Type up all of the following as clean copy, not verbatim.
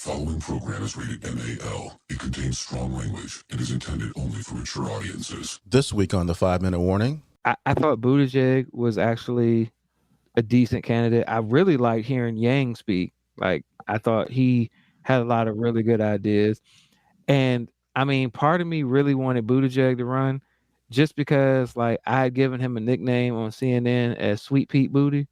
following program is rated MAL. It contains strong language and is intended only for mature audiences. This week on the 5-Minute Warning. I thought Buttigieg was actually a decent candidate. I really liked hearing Yang speak. Like, I thought he had a lot of really good ideas. And I mean, part of me really wanted Buttigieg to run just because, like, I had given him a nickname on CNN as Sweet Pete Booty.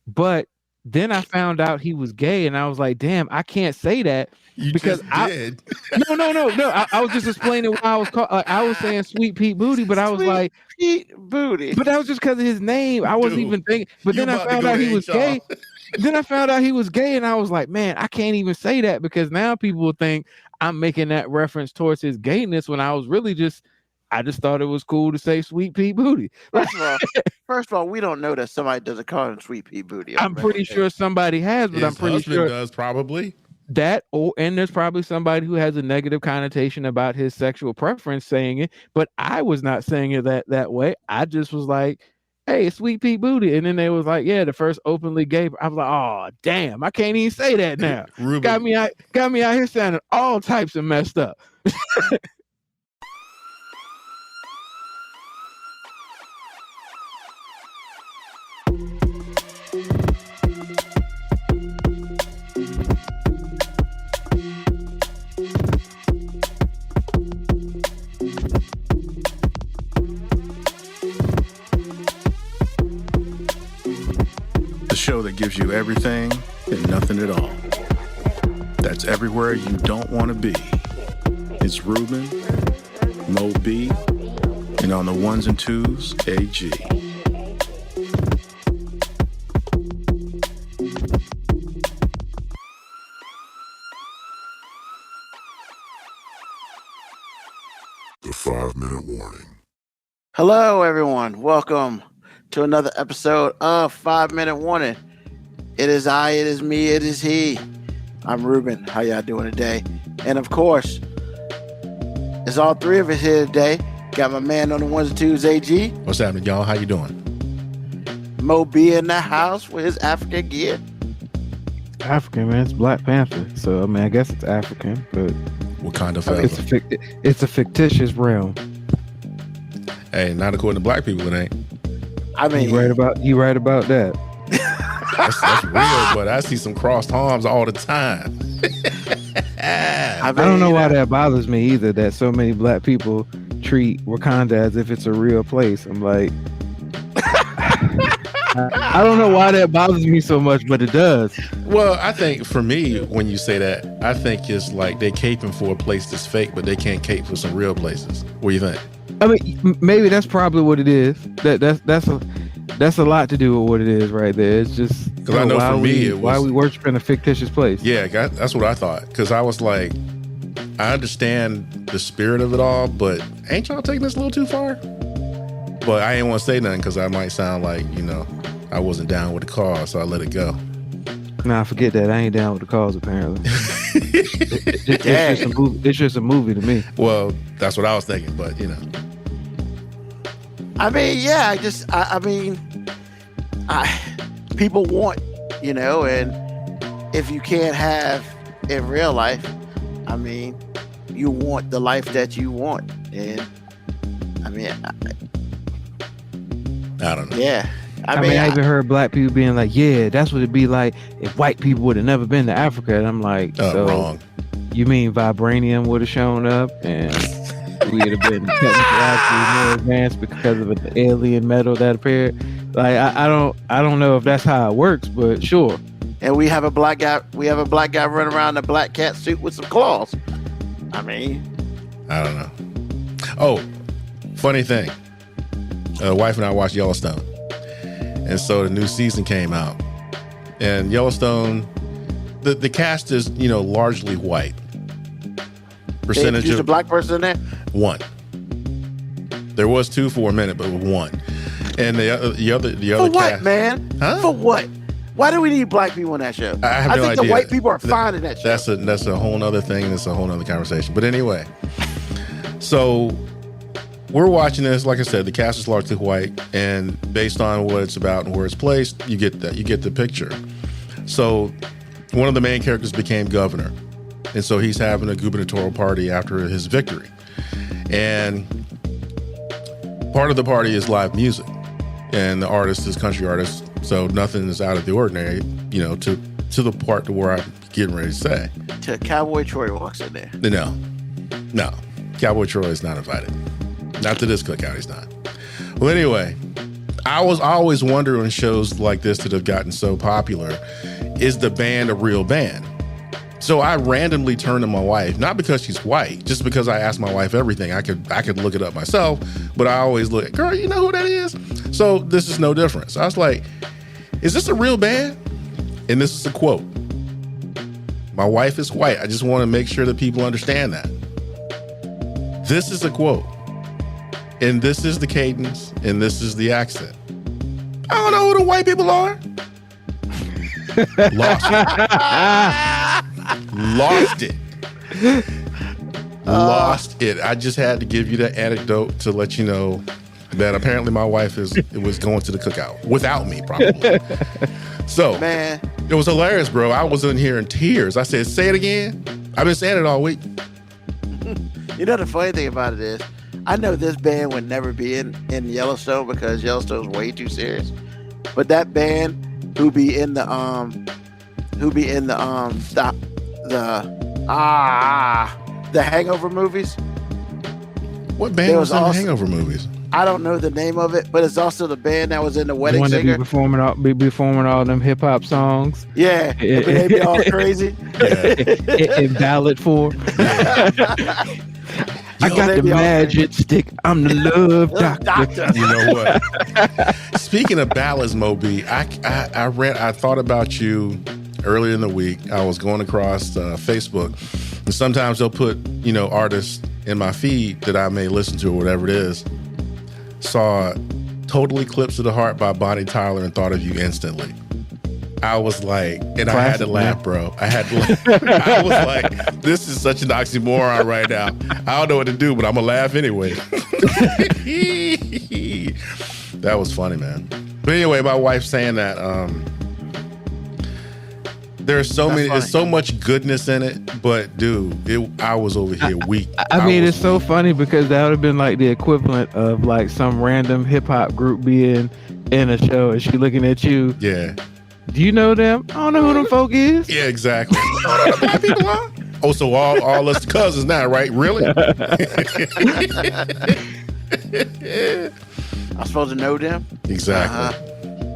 But then I found out he was gay, and I was like, damn, I can't say that. Because I did. No. I was just explaining why I was called. I was saying Sweet Pete Booty, but I was like Pete Booty. But that was just because of his name. I wasn't even thinking. But then I found out he was gay. Then I found out he was gay, and I was like, man, I can't even say that because now people will think I'm making that reference towards his gayness when I was really I just thought it was cool to say Sweet Pete Booty. First of all, we don't know that somebody doesn't call him Sweet Pete Booty. I'm pretty sure somebody has, but His I'm pretty husband sure does probably. That, and there's probably somebody who has a negative connotation about his sexual preference saying it, but I was not saying it that way. I just was like, hey, it's Sweet Pete Booty. And then they was like, yeah, the first openly gay. I was like, oh, damn, I can't even say that now. Got me out here sounding all types of messed up. The show that gives you everything and nothing at all. That's everywhere you don't want to be. It's Ruben, Mo B, and on the ones and twos, AG. The 5-Minute Warning. Hello, everyone. Welcome to another episode of 5-Minute Warning. It is I, it is me, it is he. I'm Ruben. How y'all doing today? And of course, it's all three of us here today. Got my man on the ones and twos, AG. What's happening, y'all? How you doing? Mo B in the house with his African gear. African, man. It's Black Panther. So, I mean, I guess it's African, but What kind of it's a fictitious realm. Hey, not according to black people, it ain't. I mean, you right about that. That's real, but I see some crossed arms all the time. I don't know why that bothers me either, that so many black people treat Wakanda as if it's a real place. I'm like, I don't know why that bothers me so much, but it does. Well, I think for me, when you say that, I think it's like they caping for a place that's fake, but they can't cape for some real places. What do you think? I mean, maybe that's probably what it is. That's a lot to do with what it is right there. It's just because I know for me, why we worshiping a fictitious place. Yeah, that's what I thought. Because I was like, I understand the spirit of it all, but ain't y'all taking this a little too far? But I didn't want to say nothing because I might sound like, I wasn't down with the cause, so I let it go. Nah, forget that. I ain't down with the cause, apparently. It's just a movie to me. Well, that's what I was thinking, but I mean, yeah, people want, and if you can't have in real life, I mean, you want the life that you want. And I mean, I don't know. Yeah. I mean, I even heard black people being like, yeah, that's what it'd be like if white people would have never been to Africa. And I'm like, so wrong. You mean vibranium would have shown up and we would have been technologically more advanced because of an alien metal that appeared? Like, I don't know if that's how it works, but sure. And we have a black guy running around in a black cat suit with some claws. I mean, I don't know. Oh, funny thing. Wife and I watched Yellowstone. And so the new season came out. And Yellowstone, the cast is, largely white. Percentage of a black person in there? One. There was two for a minute, but one. And the other for what, cast, man? Huh? For what? Why do we need black people on that show? I think the white people are fine in that show. That's a whole other thing. That's a whole other conversation. But anyway, so we're watching this. Like I said, the cast is largely white, and based on what it's about and where it's placed, you get the picture. So one of the main characters became governor, And so he's having a gubernatorial party after his victory. And part of the party is live music. And the artist is country artist. So nothing is out of the ordinary, you know, to the part to where I'm getting ready to say. Till Cowboy Troy walks in there. No. Cowboy Troy is not invited. Not to this cookout, he's not. Well, anyway, I always wonder on shows like this that have gotten so popular, is the band a real band? So I randomly turned to my wife, not because she's white, just because I asked my wife everything. I could look it up myself, but I always look, girl, you know who that is? So this is no different. So I was like, is this a real band? And this is a quote. My wife is white. I just want to make sure that people understand that. This is a quote. And this is the cadence, and this is the accent. I don't know who the white people are. Lost it. Lost it. I just had to give you that anecdote to let you know that apparently my wife was going to the cookout without me, probably. So, Man, it was hilarious, bro. I was in here in tears. I said, say it again. I've been saying it all week. you know the funny thing about it is, I know this band would never be in Yellowstone because Yellowstone's way too serious. But that band who be in the Hangover movies. What band was in the Hangover movies? I don't know the name of it, but it's also the band that was in The Wedding one that Singer. be performing all them hip hop songs. Yeah, but they be all crazy. In ballad form. I got the magic stick. I'm the love doctor. You know what? Speaking of ballads, Moby, I thought about you earlier in the week. I was going across Facebook, and sometimes they'll put, you know, artists in my feed that I may listen to or whatever it is. Saw Total Eclipse of the Heart by Bonnie Tyler and thought of you instantly. I was like, and I had to laugh, bro. I had to laugh. I was like, this is such an oxymoron right now. I don't know what to do, but I'm going to laugh anyway. That was funny, man. But anyway, my wife saying that there's so much goodness in it, but dude, I was over here weak. I mean, it's so funny because that would have been like the equivalent of like some random hip hop group being in a show and she looking at you. Yeah. Do you know them? I don't know who them folk is. Yeah, exactly. Black people are. Oh, so all us cousins now, right? Really? I'm supposed to know them? Exactly.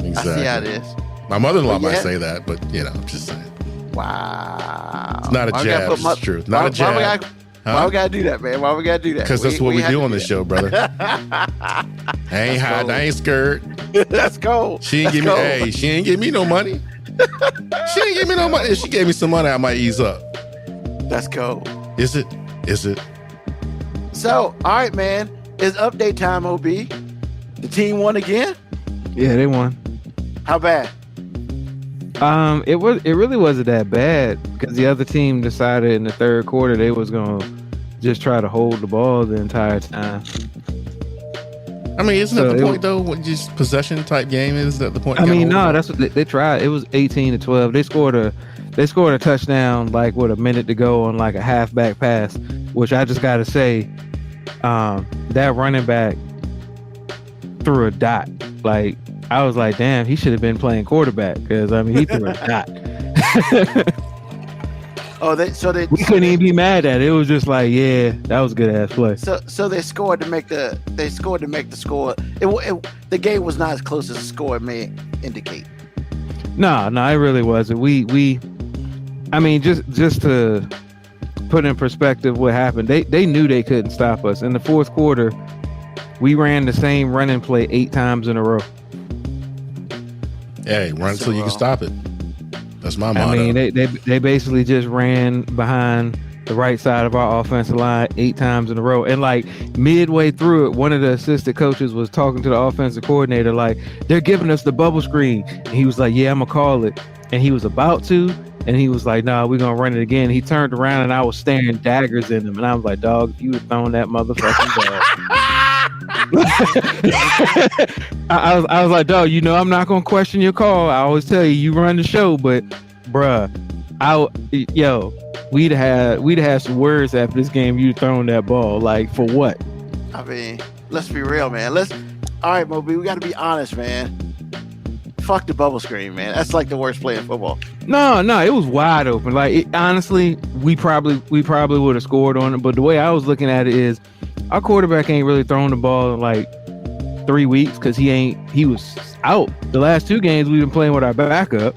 Exactly. I see how it is. My mother-in-law might say that, but you know, I'm just saying. Wow. It's not a jab, it's the truth. Not a jab. Why we gotta do that, man? Why we gotta do that? Because that's what we do on this show, brother. I ain't hide, I ain't scared. Let's go. She ain't give me no money. She ain't give me no money. If she gave me some money, I might ease up. Let's go. Is it? So, all right, man. It's update time, OB. The team won again? Yeah, they won. How bad? It really wasn't that bad because the other team decided in the third quarter they was gonna just try to hold the ball the entire time. I mean, isn't that the point though? When just possession type game, is that the point? I mean, no, that's what they tried. It was 18-12. They scored a touchdown like with a minute to go on like a halfback pass, which I just gotta say, that running back threw a dot. Like I was like, damn, he should have been playing quarterback because I mean he threw a dot. We couldn't even be mad at it. It was just like, yeah, that was a good ass play. So they scored to make the score. The game was not as close as the score may indicate. No, it really wasn't. I mean, just to put in perspective what happened, they knew they couldn't stop us. In the fourth quarter, we ran the same running play 8 times in a row. Hey, run until you can stop it. That's my motto. I mean, they basically just ran behind the right side of our offensive line 8 times in a row. And like midway through it, one of the assistant coaches was talking to the offensive coordinator like, they're giving us the bubble screen. And he was like, yeah, I'm gonna call it. And he was about to, and he was like, nah, we're gonna run it again. He turned around and I was staring daggers in him. And I was like, dog, if you had thrown that motherfucking ball. I was like, dog, you know I'm not gonna question your call. I always tell you run the show, but bruh, we'd have some words after this game. You throwing that ball like for what? I mean, let's be real, man. All right, Moby, we got to be honest, man. Fuck the bubble screen, man. That's like the worst play in football. No, it was wide open. Like honestly, we probably would have scored on it. But the way I was looking at it is, our quarterback ain't really thrown the ball in like 3 weeks because he was out. The last 2 games we've been playing with our backup.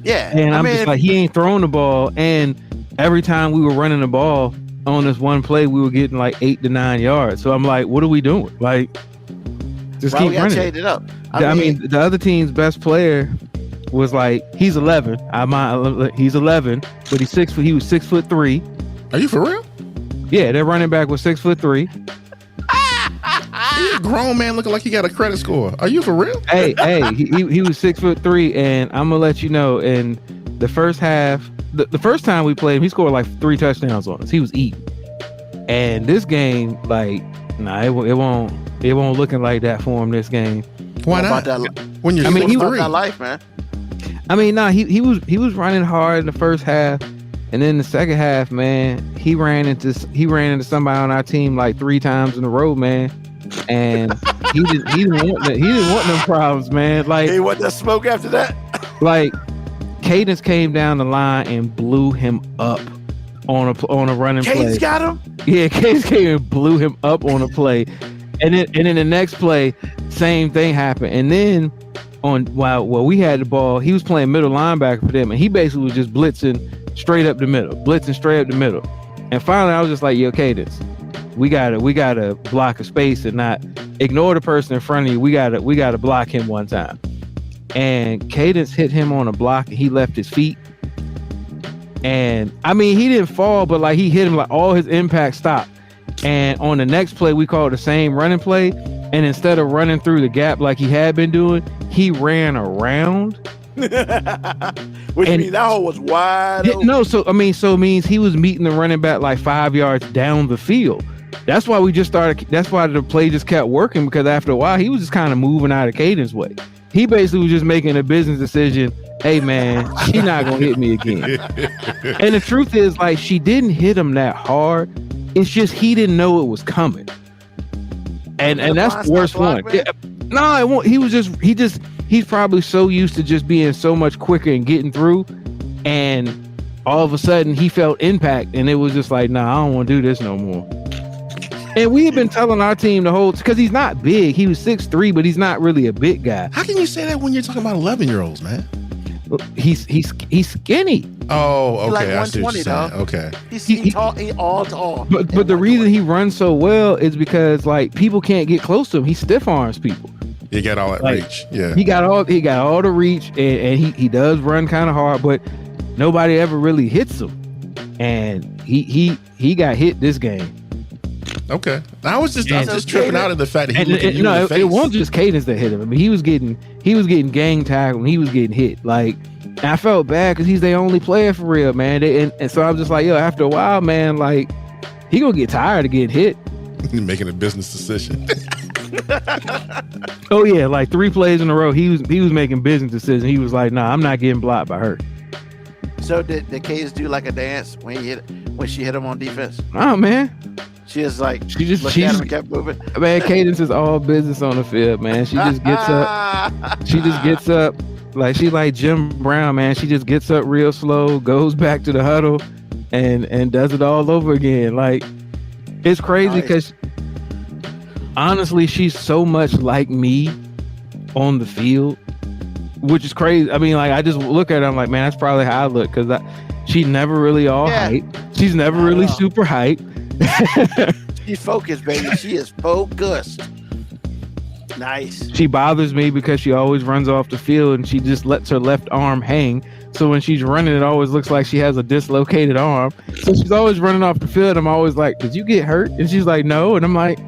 Yeah, and I'm just like, he ain't throwing the ball. And every time we were running the ball on this one play, we were getting like 8 to 9 yards. So I'm like, what are we doing? Like, just keep running. Change it up. I mean, the other team's best player was like, he's 11. He's 11, but he's 6 foot. He was 6'3". Are you for real? Yeah, their running back was 6'3". He's a grown man looking like he got a credit score. Are you for real? Hey, he was 6'3", and I'm gonna let you know. In the first half, the first time we played him, he scored like 3 touchdowns on us. He was eating. And this game, like, it won't looking like that for him this game. Why not? When you're, he was that life, man. I mean, he was running hard in the first half, and then the second half, man, he ran into somebody on our team like 3 times in a row, man. And he didn't want them problems, man. Like, he want that smoke after that. Like, Cadence came down the line and blew him up on a running play. Cadence got him? Yeah, Cadence came and blew him up on a play. And then the next play, same thing happened. And then while we had the ball, he was playing middle linebacker for them, and he basically was just blitzing straight up the middle. And finally, I was just like, yo, Cadence, we gotta block a space and not ignore the person in front of you. We gotta block him one time. And Cadence hit him on a block, and he left his feet. And I mean, he didn't fall, but like, he hit him, like all his impact stopped. And on the next play, we called the same running play. And instead of running through the gap like he had been doing, he ran around. Which means that hole was wide open. No, so it means he was meeting the running back like 5 yards down the field. That's why the play just kept working, because after a while, he was just kind of moving out of Caden's way. He basically was just making a business decision. Hey, man, she's not going to hit me again. And the truth is, like, she didn't hit him that hard. It's just he didn't know it was coming. And that's the worst one. Yeah, no, it won't. He's probably so used to just being so much quicker and getting through. And all of a sudden he felt impact, and it was just like, nah, I don't want to do this no more. And we had been telling our team because he's not big. He was 6'3", but he's not really a big guy. How can you say that when you're talking about 11-year-olds, man? He's skinny. Oh, okay. Like I see what you're saying. dog. Okay. He's tall. He's all tall. But the reason he runs so well is because, like, people can't get close to him. He stiff arms people. He got all that reach. Yeah. He got all the reach, and he does run kind of hard, but nobody ever really hits him. And he got hit this game. Okay. I was just tripping out at the fact that he looked at you in the face. It wasn't just Cadence that hit him. I mean, he was getting gang tackled, and he was getting hit. Like, and I felt bad because he's their only player for real, man. And so I was just like, yo, after a while, man, like, he gonna get tired of getting hit. Making a business decision. Oh yeah, like 3 plays in a row, he was making business decisions. He was like, nah, I'm not getting blocked by her. So did Cadence do like a dance when she hit him on defense? Oh man. She just looked at him and kept moving. Man, Cadence is all business on the field, man. She just gets up. Like, she like Jim Brown, man. She just gets up real slow, goes back to the huddle, and does it all over again. Like, it's crazy because honestly, she's so much like me on the field, which is crazy. I mean, like, I just look at her, I'm like, man, that's probably how I look, because she's never really hype. She's never really super hype. She's focused, baby. She is focused. Nice. She bothers me because she always runs off the field and she just lets her left arm hang. So when she's running, it always looks like she has a dislocated arm. So she's always running off the field. I'm always like, did you get hurt? And she's like, no. And I'm like,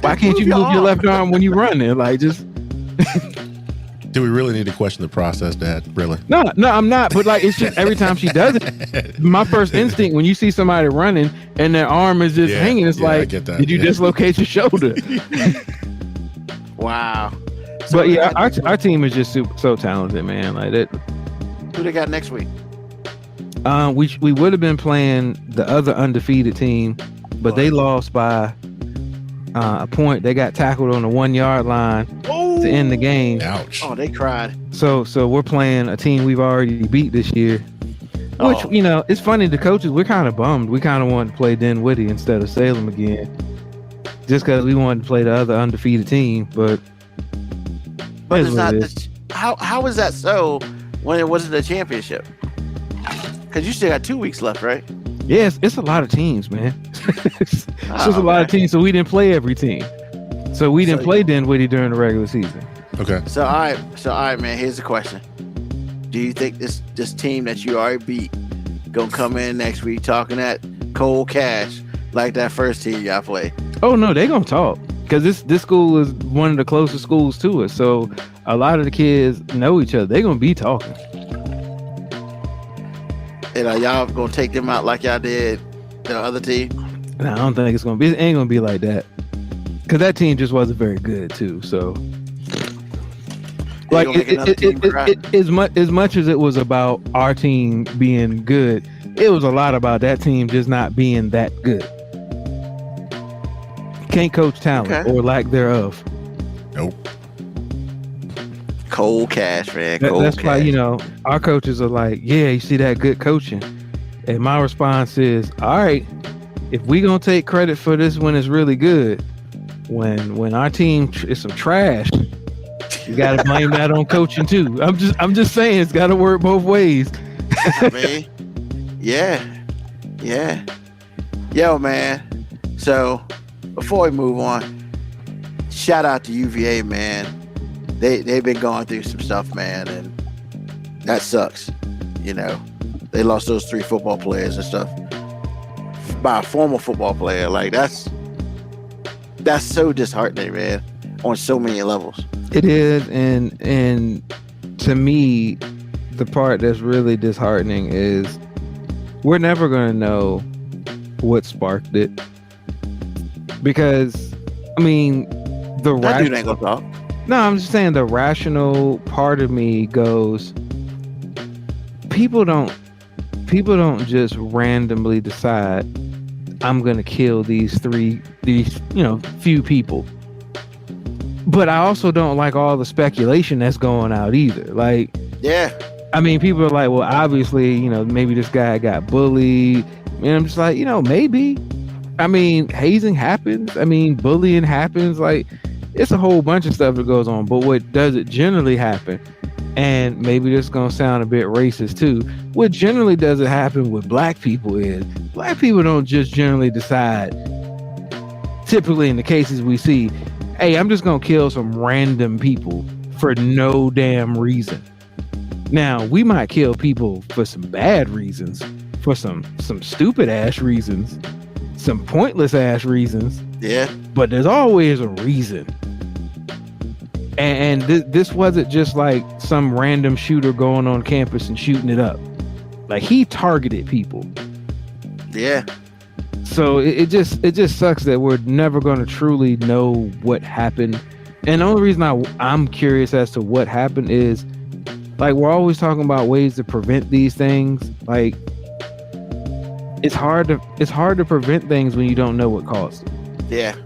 why can't you move your left arm when you run it? Like, just... Do we really need to question the process, Dad? Really? No, I'm not. But like, it's just every time she does it, my first instinct when you see somebody running and their arm is just hanging, it's like, did you dislocate your shoulder? Wow. But yeah, our team is just so talented, man. Like that. Who they got next week? We would have been playing the other undefeated team, but they lost by a point. They got tackled on the 1 yard line to end the game. Ouch. Oh, they cried. So we're playing a team we've already beat this year. Which, it's funny, the coaches, we're kind of bummed. We kind of wanted to play Dinwiddie instead of Salem again. Just because we wanted to play the other undefeated team, but it's not. How is that so when it wasn't a championship? Because you still got 2 weeks left, right? Yes, it's a lot of teams, man. It's just a lot of teams. So we didn't play every team. So we didn't play Dinwiddie during the regular season. Okay. So all right, man. Here's the question: do you think this team that you already beat gonna come in next week talking that cold cash like that first team y'all played? Oh no, they're gonna talk because this school is one of the closest schools to us. So a lot of the kids know each other. They're gonna be talking. And y'all gonna take them out like y'all did the other team? No, I don't think it ain't gonna be like that. Cause that team just wasn't very good too. So like as much as it was about our team being good, it was a lot about that team just not being that good. Can't coach talent or lack thereof. Nope. Cold cash, man. That's cash. Why, our coaches are like, yeah, you see that good coaching. And my response is, all right, if we gonna take credit for this when it's really good, when our team is some trash, you gotta blame that on coaching too. I'm just saying it's gotta work both ways. Man. Yeah. Yo, man. So before we move on, shout out to UVA, man. They've been going through some stuff, man, and that sucks. They lost those 3 football players and stuff by a former football player. Like that's so disheartening, man, on so many levels. It is, and to me, the part that's really disheartening is we're never gonna know what sparked it, because that dude ain't gonna talk. No, I'm just saying the rational part of me goes, people don't just randomly decide I'm gonna kill these few people. But I also don't like all the speculation that's going out either. Like, yeah, people are like, well, obviously, maybe this guy got bullied. And I'm just like, maybe. Hazing happens. Bullying happens. Like, it's a whole bunch of stuff that goes on. But what does it generally happen? And maybe this is going to sound a bit racist too. What generally doesn't happen with black people is black people don't just generally decide, typically in the cases we see, hey, I'm just going to kill some random people for no damn reason. Now, we might kill people for some bad reasons, for some stupid ass reasons, some pointless ass reasons. Yeah. But there's always a reason. And this wasn't just like some random shooter going on campus and shooting it up. Like, he targeted people. Yeah. So it just sucks that we're never going to truly know what happened. And the only reason I'm curious as to what happened is, like, we're always talking about ways to prevent these things. Like, it's hard to prevent things when you don't know what caused it. Yeah.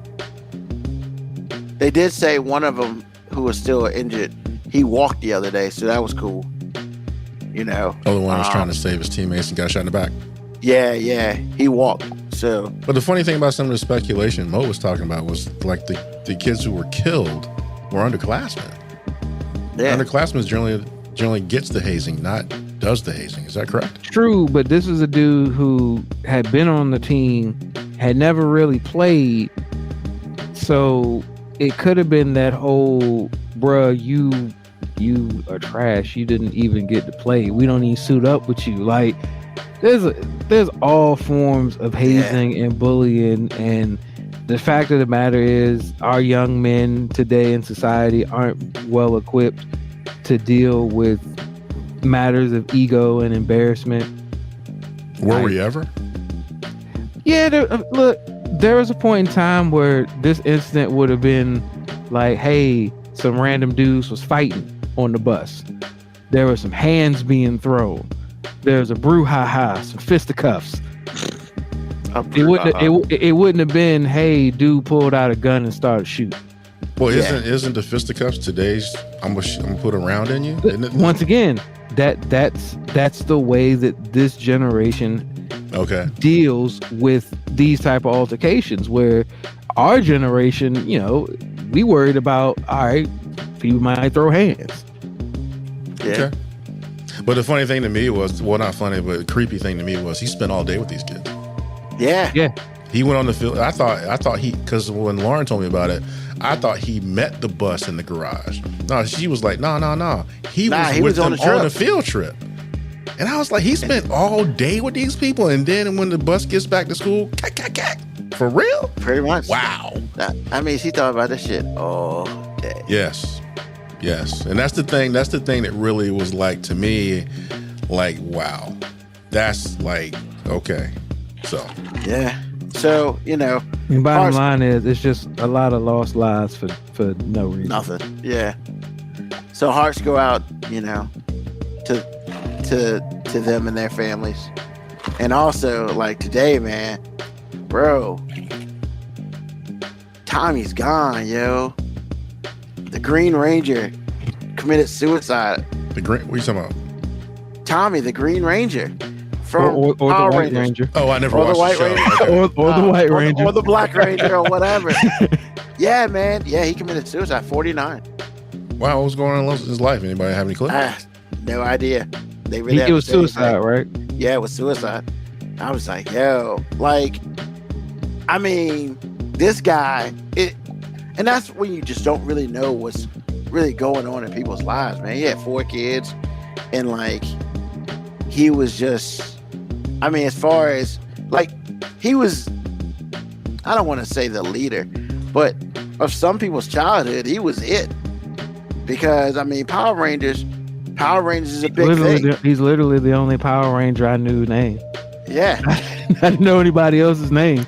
They did say one of them, who was still injured, he walked the other day, so that was cool. Oh, the one was trying to save his teammates and got shot in the back. Yeah, he walked. So, but the funny thing about some of the speculation Mo was talking about was like the kids who were killed were underclassmen. Yeah. Underclassmen generally gets the hazing, not does the hazing. Is that correct? True, but this is a dude who had been on the team, had never really played, so it could have been that whole, bruh, you are trash. You didn't even get to play. We don't even suit up with you. Like, there's all forms of hazing and bullying, and the fact of the matter is our young men today in society aren't well equipped to deal with matters of ego and embarrassment. Were we ever? Yeah, there was a point in time where this incident would have been like, hey, some random dudes was fighting on the bus. There were some hands being thrown. There was a brouhaha, some fisticuffs. It wouldn't have been, hey, dude pulled out a gun and started shooting. Well, isn't the fisticuffs today's? I'm gonna put a round in you. Isn't it? Once again, that's the way that this generation deals with these type of altercations. Where our generation, you know, we worried about, all right, people might throw hands. Yeah. Okay. But the funny thing to me was, well, not funny, but the creepy thing to me was he spent all day with these kids. Yeah. Yeah. He went on the field. I thought he, because when Lauren told me about it, I thought he met the bus in the garage. No, she was like, no. He was on a field trip. And I was like, he spent all day with these people, and then when the bus gets back to school, for real? Pretty much. Wow. I mean, she thought about this shit all day. Yes. And that's the thing that really was like, to me, like, wow. That's like, okay. So. Yeah. So, you know. And bottom line is, it's just a lot of lost lives for no reason. Nothing. Yeah. So hearts go out, you know, to them and their families. And also, like, today, man, bro, Tommy's gone, yo. The Green Ranger committed suicide. What are you talking about? Tommy, the Green Ranger. From or the Power White Rangers. Ranger. Oh, I never Or the watched White the show. Ranger. Okay. Or the White Ranger. Or the Black Ranger or whatever. Yeah, man. Yeah, he committed suicide, 49. Wow, what was going on in his life? Anybody have any clue? No idea. They really It was suicide, right? Yeah, it was suicide. I was like, yo, like, I mean, this guy, and that's when you just don't really know what's really going on in people's lives, man. He had 4 kids, and like, he was just, I mean, as far as, like, he was, I don't want to say the leader, but of some people's childhood, he was it. Because, I mean, Power Rangers is a big thing. He's literally the only Power Ranger I knew name. Yeah. I didn't know anybody else's name.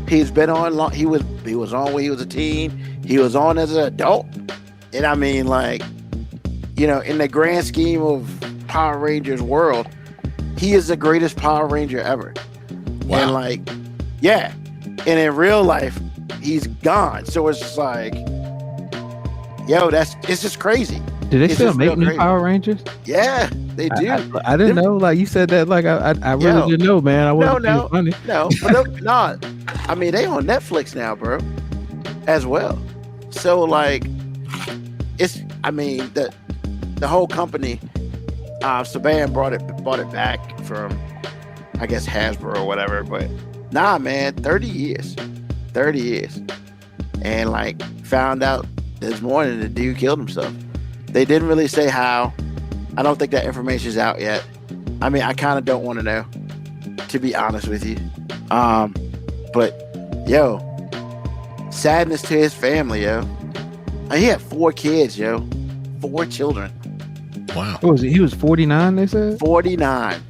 He's been on long. He was on when he was a teen. He was on as an adult. And I mean, like, you know, in the grand scheme of Power Rangers world, he is the greatest Power Ranger ever. Wow. And like, yeah. And in real life, he's gone. So it's just like, yo, it's just crazy. Do they It's still just make real new crazy. Power Rangers? Yeah, they do. I didn't know. Like, you said that. Like, I really didn't know, man. I wasn't being funny. No, but no. I mean, they on Netflix now, bro, as well. So like, it's. I mean, the whole company, Saban bought it back from, I guess, Hasbro or whatever. But nah, man, 30 years, and like found out this morning the dude killed himself. They didn't really say how. I don't think that information is out yet. I mean, I kind of don't want to know, to be honest with you. But yo, sadness to his family, yo. He had 4 kids, yo. 4 children. Wow. What was it? He was 49, they said? 49.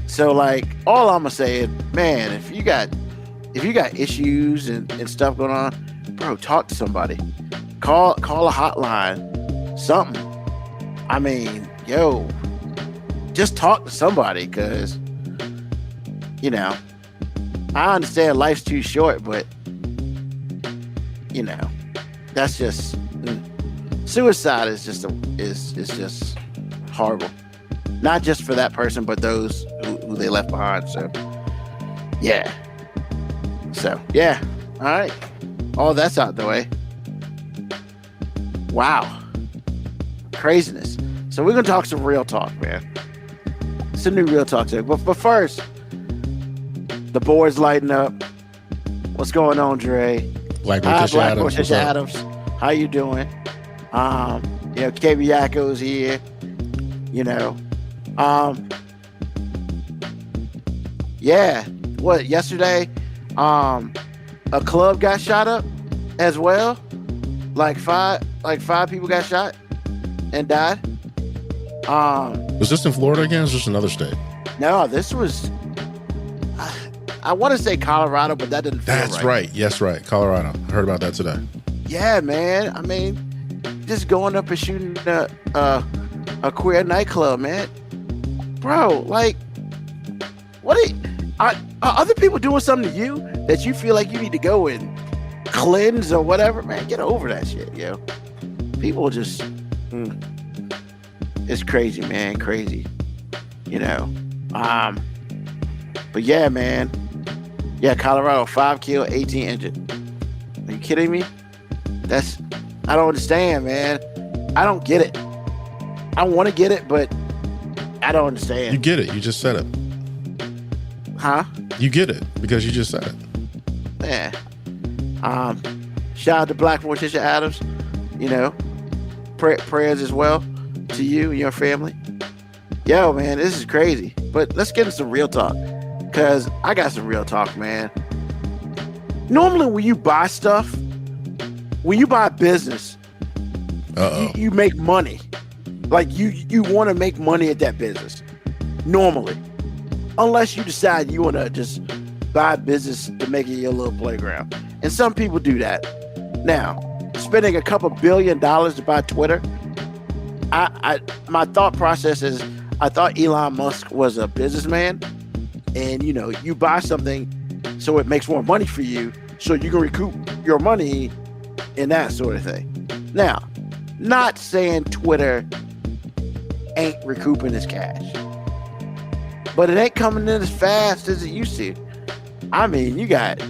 So like, all I'm gonna say is, man, if you got issues and stuff going on, bro, talk to somebody. Call a hotline, something. I mean, yo, just talk to somebody, because, you know, I understand life's too short, but, you know, that's just, suicide is just just horrible. Not just for that person, but those who they left behind. So, yeah. All right. All that's out the way. Wow. Craziness. So we're going to talk some real talk, man. Some new real talk today. But first, the board's lighting up. What's going on, Dre? Black Hi, Patricia Black Adams. Patricia Adams. How you doing? You know, KB Yakko's here. You know. Yeah. What, yesterday? A club got shot up as well. Like five people got shot and died. Was this in Florida again? Or is this another state? No, this was, I want to say Colorado, but that didn't feel That's right. right. Yes, right. Colorado. I heard about that today. Yeah, man. I mean, just going up and shooting a queer nightclub, man. Bro, like, are other people doing something to you that you feel like you need to go and cleanse or whatever? Man, get over that shit, yo. People just, it's crazy, man, crazy. You know, but yeah, man. Yeah, Colorado, 5 killed, 18 injured. Are you kidding me? I don't understand, man. I don't get it. I want to get it, but I don't understand. You get it. You just said it. Huh? You get it because you just said it. Yeah. Shout out to Black Morticia Adams. You know, prayers as well to you and your family. Yo, man, this is crazy. But let's get into some real talk, because I got some real talk, man. Normally, when you buy stuff, when you buy a business, you make money. Like, you want to make money at that business. Normally. Unless you decide you want to just buy a business to make it your little playground. And some people do that. Now, spending a couple $2 billion to buy Twitter, my thought process is, I thought Elon Musk was a businessman, and you know, you buy something so it makes more money for you, so you can recoup your money and that sort of thing. Now, not saying Twitter ain't recouping its cash, but it ain't coming in as fast as it used to. I mean, you got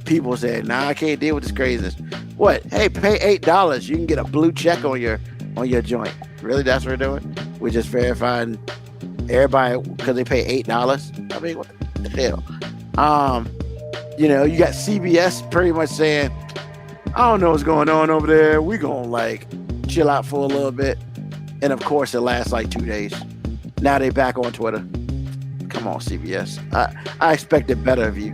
people saying, "Nah, I can't deal with this craziness." What? Hey, pay $8, you can get a blue check on your joint. Really, that's what we're doing? We're just verifying everybody because they pay $8. I mean, what the hell? You know, you got CBS pretty much saying, "I don't know what's going on over there. We gonna like chill out for a little bit." And of course, it lasts like 2 days. Now they back on Twitter. Come on, CBS. I expected better of you.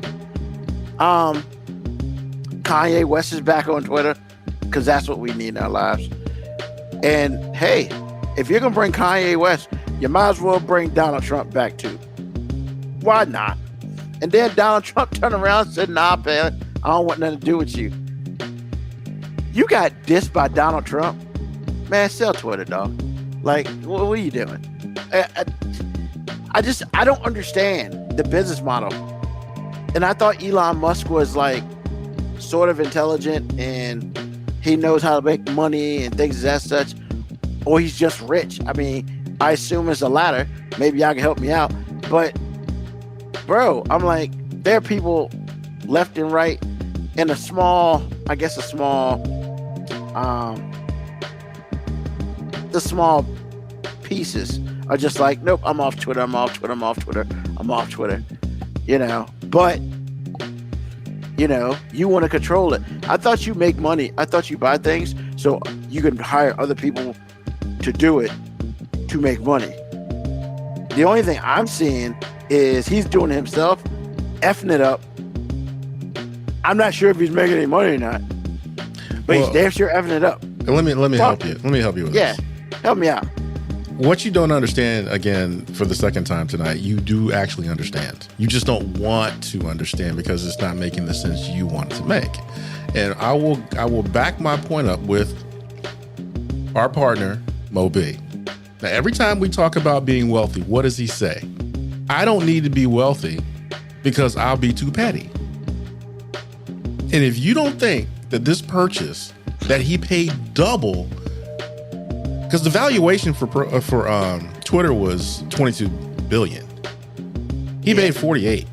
Kanye West is back on Twitter because that's what we need in our lives. And hey, if you're gonna bring Kanye West, you might as well bring Donald Trump back too. Why not? And then Donald Trump turned around and said, "Nah, man, I don't want nothing to do with you." You got dissed by Donald Trump? Man, sell Twitter, dog. Like, what are you doing? I don't understand the business model. And I thought Elon Musk was like sort of intelligent and he knows how to make money and things as such. Or he's just rich. I mean, I assume it's the latter. Maybe y'all can help me out. But, bro, I'm like, there are people left and right in the small pieces are just like, nope, I'm off Twitter. You know, but, you know, you want to control it. I thought you make money. I thought you buy things so you can hire other people to do it to make money. The only thing I'm seeing is he's doing it himself, effing it up. I'm not sure if he's making any money or not, but he's damn sure effing it up. Let me help you. Let me help you with this. Help me out. What you don't understand, again, for the second time tonight, you do actually understand. You just don't want to understand because it's not making the sense you want it to make. And I will back my point up with our partner, Mo B. Now, every time we talk about being wealthy, what does he say? I don't need to be wealthy because I'll be too petty. And if you don't think that this purchase that he paid double, because the valuation for Twitter was $22 billion. He paid 48.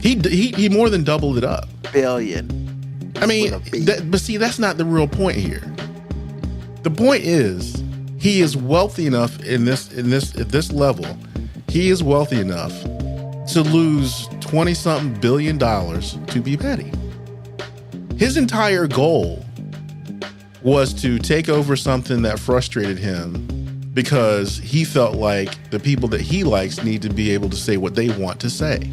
He more than doubled it up. Billion. I mean, but see, that's not the real point here. The point is, he is wealthy enough at this level. He is wealthy enough to lose $20-something billion to be petty. His entire goal was to take over something that frustrated him because he felt like the people that he likes need to be able to say what they want to say.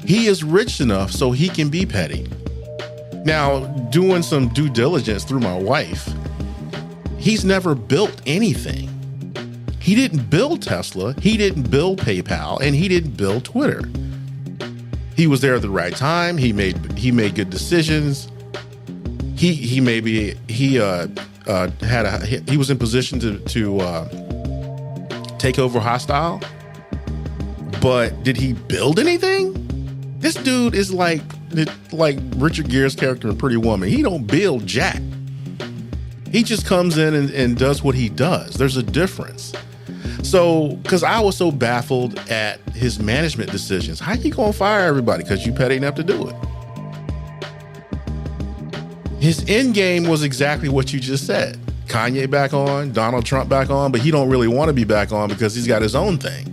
He is rich enough so he can be petty. Now, doing some due diligence through my wife, he's never built anything. He didn't build Tesla, he didn't build PayPal, and he didn't build Twitter. He was there at the right time. He made good decisions. He he was in position to take over Hostile, but did he build anything? This dude is like Richard Gere's character in Pretty Woman. He don't build jack. He just comes in and does what he does. There's a difference. So, because I was so baffled at his management decisions. How you gonna fire everybody? Because you petty enough to do it. His end game was exactly what you just said. Kanye back on, Donald Trump back on, but he don't really want to be back on because he's got his own thing.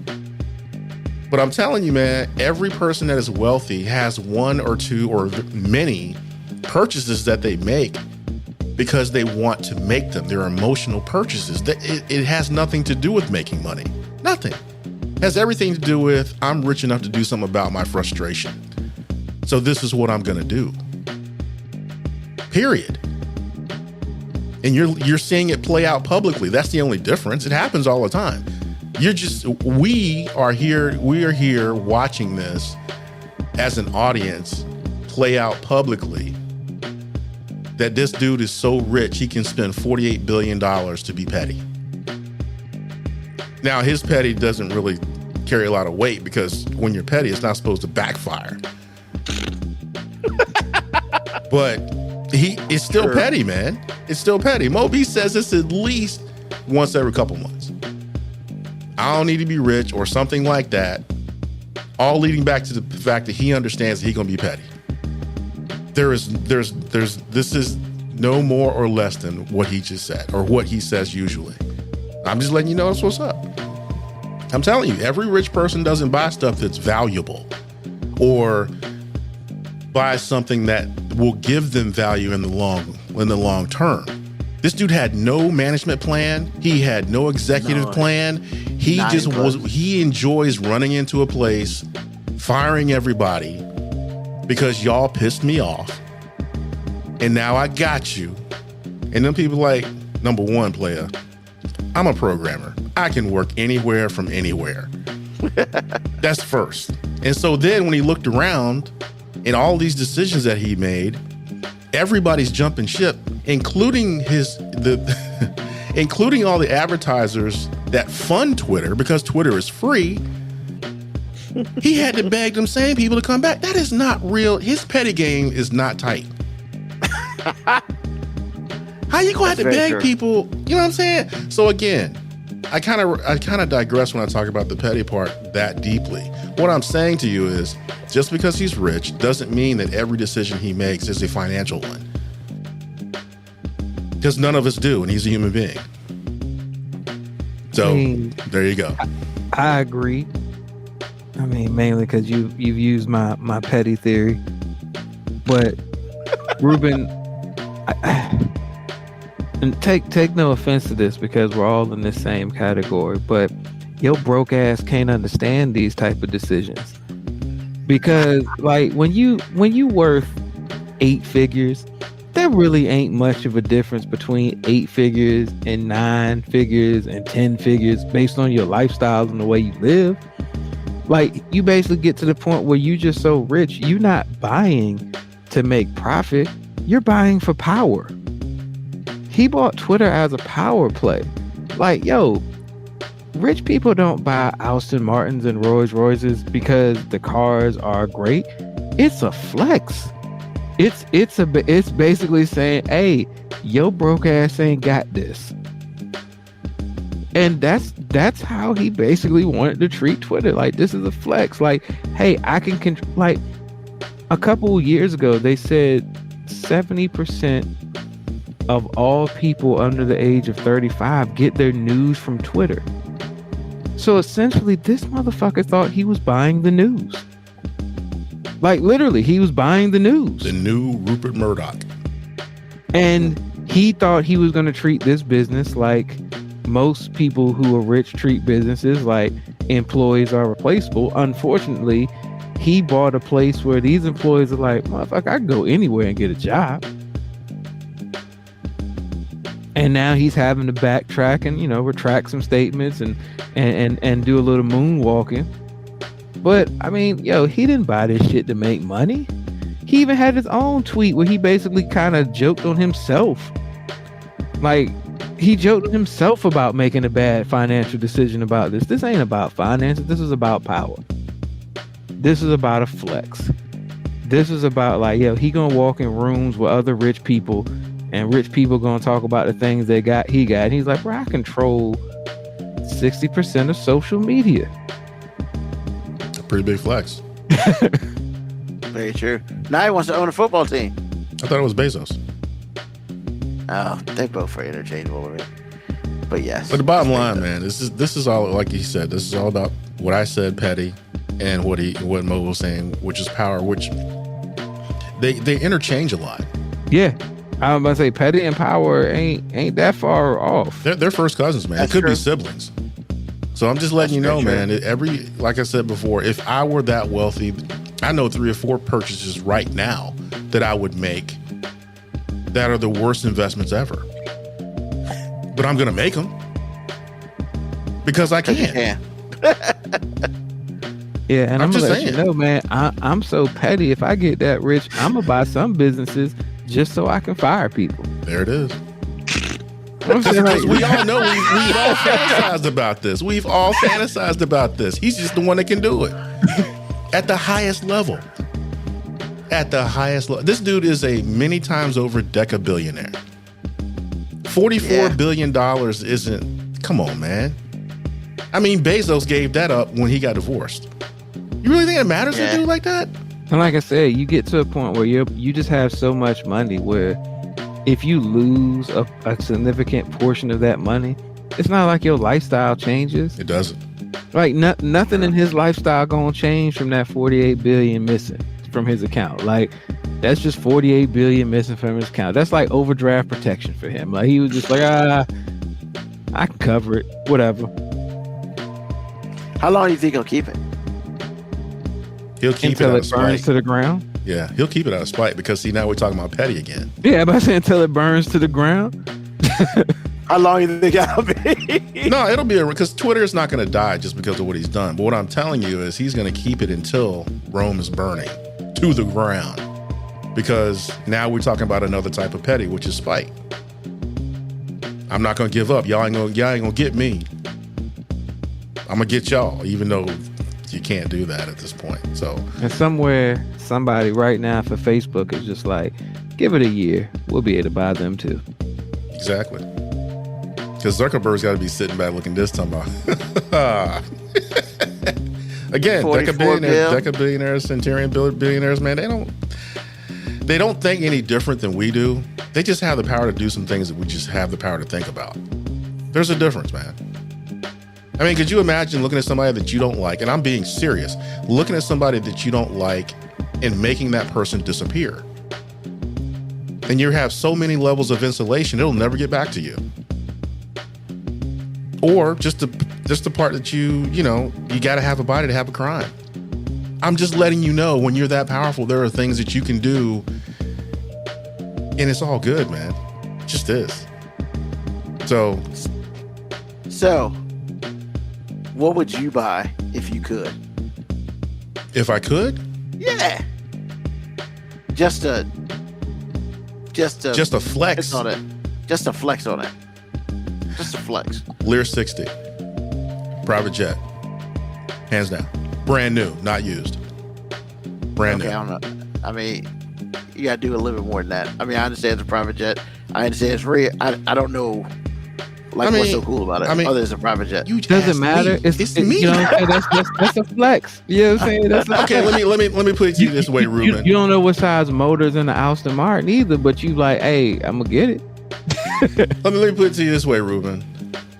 But I'm telling you, man, every person that is wealthy has one or two or many purchases that they make because they want to make them. They're emotional purchases. It has nothing to do with making money. Nothing. It has everything to do with, I'm rich enough to do something about my frustration. So this is what I'm going to do. Period. And you're seeing it play out publicly. That's the only difference. It happens all the time. We are here watching this as an audience play out publicly that this dude is so rich he can spend $48 billion to be petty. Now, his petty doesn't really carry a lot of weight because when you're petty, it's not supposed to backfire. But it's still petty, man. It's still petty. Moby says this at least once every couple months. I don't need to be rich or something like that. All leading back to the fact that he understands that he's gonna be petty. This is no more or less than what he just said or what he says usually. I'm just letting you know that's what's up. I'm telling you, every rich person doesn't buy stuff that's valuable or buy something that will give them value in the long term. This dude had no management plan. He had no executive plan. He enjoys running into a place, firing everybody because y'all pissed me off. And now I got you. And then people like, number one, player, I'm a programmer. I can work anywhere from anywhere. That's first. And so then when he looked around and all these decisions that he made, everybody's jumping ship, including including all the advertisers that fund Twitter because Twitter is free. He had to beg them same people to come back. That is not real. His petty game is not tight. How you gonna have to beg people? You know what I'm saying? So again, I kind of digress when I talk about the petty part that deeply. What I'm saying to you is, just because he's rich doesn't mean that every decision he makes is a financial one. Because none of us do, and he's a human being. So there you go. I agree. I mean, mainly because you've used my petty theory, but Ruben, and take no offense to this because we're all in the same category, but your broke ass can't understand these type of decisions because like when you worth 8 figures, there really ain't much of a difference between 8 figures and 9 figures and 10 figures based on your lifestyles and the way you live. Like you basically get to the point where you just so rich, you're not buying to make profit, you're buying for power. He bought Twitter as a power play. Like, yo, rich people don't buy Aston Martins and Rolls Royces because the cars are great. It's a flex. It's basically saying, hey, yo broke ass ain't got this. And that's how he basically wanted to treat Twitter. Like, this is a flex. Like, hey, I can like a couple years ago they said 70% of all people under the age of 35 get their news from Twitter. So essentially, this motherfucker thought he was buying the news. Like, literally, he was buying the news. The new Rupert Murdoch. And he thought he was going to treat this business like most people who are rich treat businesses, like employees are replaceable. Unfortunately, he bought a place where these employees are like, motherfucker, I can go anywhere and get a job. And now he's having to backtrack and, you know, retract some statements and do a little moonwalking. But I mean, yo, he didn't buy this shit to make money. He even had his own tweet where he basically kind of joked on himself. Like, he joked himself about making a bad financial decision about this. This ain't about finances. This is about power. This is about a flex. This is about like, yo, he gonna walk in rooms with other rich people, and rich people gonna talk about the things he got. And he's like, bro, I control 60% of social media. A pretty big flex. Very true. Now he wants to own a football team. I thought it was Bezos. Oh, they both are interchangeable to me. But yes. But the bottom line, man, this is all, like he said, this is all about what I said, Petty, and what Mo was saying, which is power, which they interchange a lot. Yeah. I'm about to say Petty and Power ain't that far off. They're first cousins, man. That's It could true. be siblings. So I'm just letting you know, man, like I said before, if I were that wealthy, I know 3 or 4 purchases right now that I would make that are the worst investments ever. But I'm going to make them because I can. Yeah, and I'm I'm just gonna let you saying. know, man, I'm so petty. If I get that rich, I'm gonna buy some businesses just so I can fire people. There it is. I'm saying, like, Because we all know we've all fantasized about this. We've all fantasized about this. He's just the one that can do it at the highest level. At the highest level. This dude is a many times over decabillionaire. $44 billion isn't. Come on, man. I mean, Bezos gave that up when he got divorced. You really think it matters to a dude like that? and like I said, you get to a point where you just have so much money where if you lose a significant portion of that money, it's not like your lifestyle changes. It doesn't. Like nothing in his lifestyle gonna change from that 48 billion missing from his account. Like that's just 48 billion missing from his account. That's like overdraft protection for him. Like he was just like, I can cover it, whatever. How long do you think he'll keep it? He'll keep Until it out it of burns spite. to the ground. Yeah, he'll keep it out of spite because see now we're talking about Petty again. Yeah, but I said until it burns to the ground. How long do you think that'll be? No, it'll be because Twitter is not going to die just because of what he's done. But what I'm telling you is he's going to keep it until Rome is burning to the ground. Because now we're talking about another type of petty, which is spite. I'm not going to give up. Y'all ain't gonna get me. I'm going to get y'all, even though you can't do that at this point. So, And somewhere, somebody right now for Facebook is just like, give it a year. We'll be able to buy them too. exactly. Because Zuckerberg's got to be sitting back looking this time about. Again, 44 bill. decabillionaires, centurion billionaires, man, they don't think any different than we do. They just have the power to do some things that we just have the power to think about. There's a difference, man. I mean, could you imagine looking at somebody that you don't like, and I'm being serious, looking at somebody that you don't like and making that person disappear? And you have so many levels of insulation, it'll never get back to you. Or just the part that you got to have a body to have a crime. I'm just letting you know when you're that powerful, there are things that you can do, and it's all good, man. It just is. So, what would you buy if you could? if I could, Yeah. Just a flex. on it. Just a flex on it. Just a flex. Lear 60, private jet, hands down, brand new, not used, brand Okay, new. I don't know. I mean, you gotta do a little bit more than that. I mean, I understand it's a private jet. I understand it's real. I don't know, like, what's so cool about it? Other than it's a private jet. You Doesn't asked matter. me. It's me. You know what I'm saying? That's a flex. You know what I'm saying? That's a Okay, flex. let me put it to you this way, Ruben. You don't know what size motor's in the Aston Martin either, but you like, hey, I'm gonna get it. Let me put it to you this way, Ruben.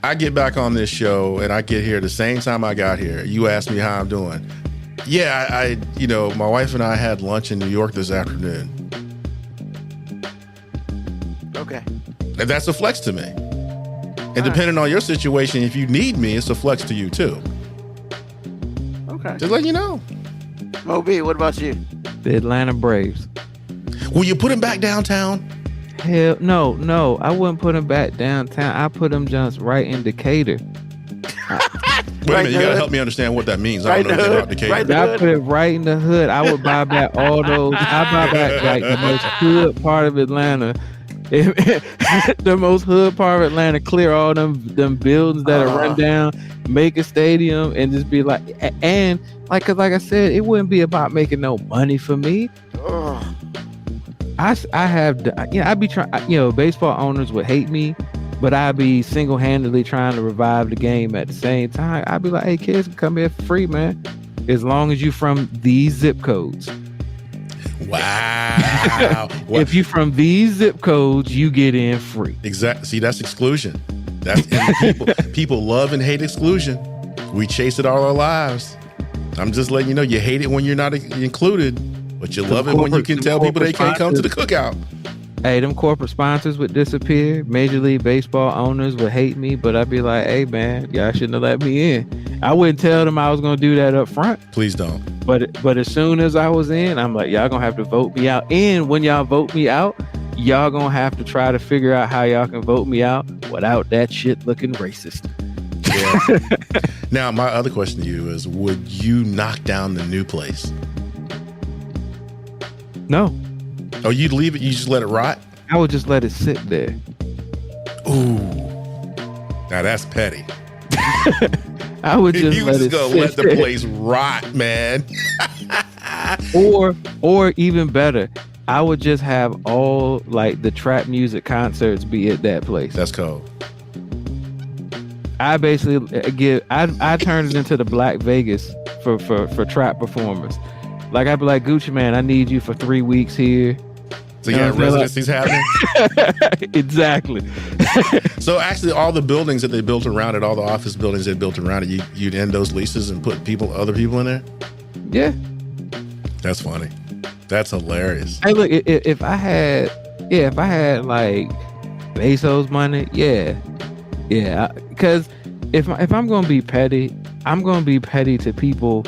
I get back on this show and I get here the same time I got here. You asked me how I'm doing. Yeah, I my wife and I had lunch in New York this afternoon. Okay. And that's a flex to me. And depending on your situation, if you need me, it's a flex to you too. Okay. Just let you know. Mo B, what about you? The Atlanta Braves. Will you put him back downtown? Hell no, I wouldn't put them back downtown. I put them just right in Decatur. Wait a Right minute, you there. gotta help me understand what that means. I Right don't know anything there. about Decatur. Right there. I put it right in the hood. I would buy back all those. I buy back like the most hood part of Atlanta The most hood part of Atlanta, clear all them buildings that are run down, make a stadium, and just be like, and like, cause like I said, it wouldn't be about making no money for me. I have, I'd be trying, baseball owners would hate me, but I'd be single-handedly trying to revive the game at the same time. I'd be like, hey, kids can come here for free, man, as long as you from these zip codes. Wow. If you from these zip codes, you get in free. Exactly. See, that's exclusion. That's people love and hate exclusion. We chase it all our lives. I'm just letting you know, you hate it when you're not included, but you love it when you can tell people they can't come to the cookout. Hey, them corporate sponsors would disappear. Major League Baseball owners would hate me, but I'd be like, hey, man, y'all shouldn't have let me in. I wouldn't tell them I was going to do that up front. Please don't. But as soon as I was in, I'm like, y'all going to have to vote me out. And when y'all vote me out, y'all going to have to try to figure out how y'all can vote me out without that shit looking racist. Yeah. Now, my other question to you is, would you knock down the new place? No. Oh, you'd leave it? You just let it rot? I would just let it sit there. Ooh. Now that's petty. I would just you let just it gonna sit let the there. place rot, man. Or even better, I would just have all like the trap music concerts be at that place. That's cold. I basically I turned it into the Black Vegas for trap performers. Like I'd be like, Gucci Man, I need you for 3 weeks here. So yeah, residencies happening. Exactly. So actually, all the buildings that they built around it, all the office buildings they built around it, you'd end those leases and put other people in there. Yeah. That's funny. That's hilarious. Hey, look, if I had like Bezos money, yeah. Because if I'm gonna be petty, I'm gonna be petty to people.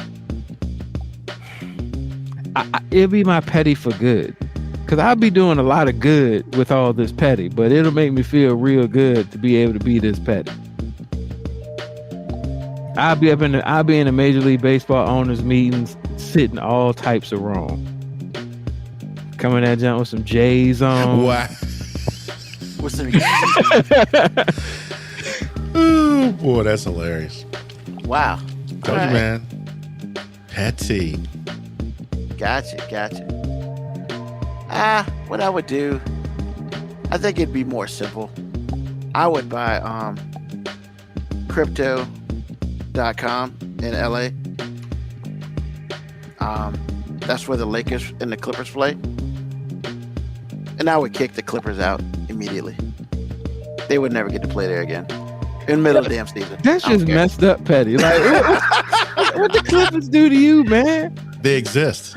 It'll be my petty for good. Because I'll be doing a lot of good with all this petty, but it'll make me feel real good to be able to be this petty. I'll be in the Major League Baseball owners meetings, sitting all types of wrong. Coming at jump with some J's on. Wow. What's the Ooh, boy, that's hilarious. Wow. Told you, man. Petty. Gotcha. What I would do, I think it'd be more simple. I would buy crypto.com in LA. That's where the Lakers and the Clippers play. And I would kick the Clippers out immediately. They would never get to play there again. In the middle of the damn season. That's just messed up, petty. Like, what the Clippers do to you, man? They exist.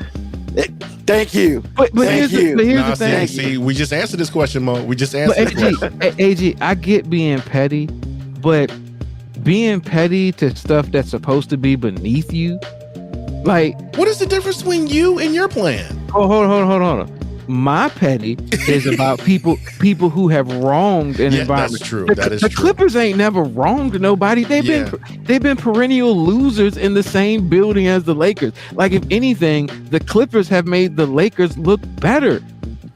Thank you. But here's the thing. See, we just answered this question, Mo. We just answered this question. AG, I get being petty, but being petty to stuff that's supposed to be beneath you, like, what is the difference between you and your plan? Oh, hold on. My petty is about people who have wronged an environment. That's true. The Clippers ain't never wronged nobody. They've been perennial losers in the same building as the Lakers. Like, if anything, the Clippers have made the Lakers look better.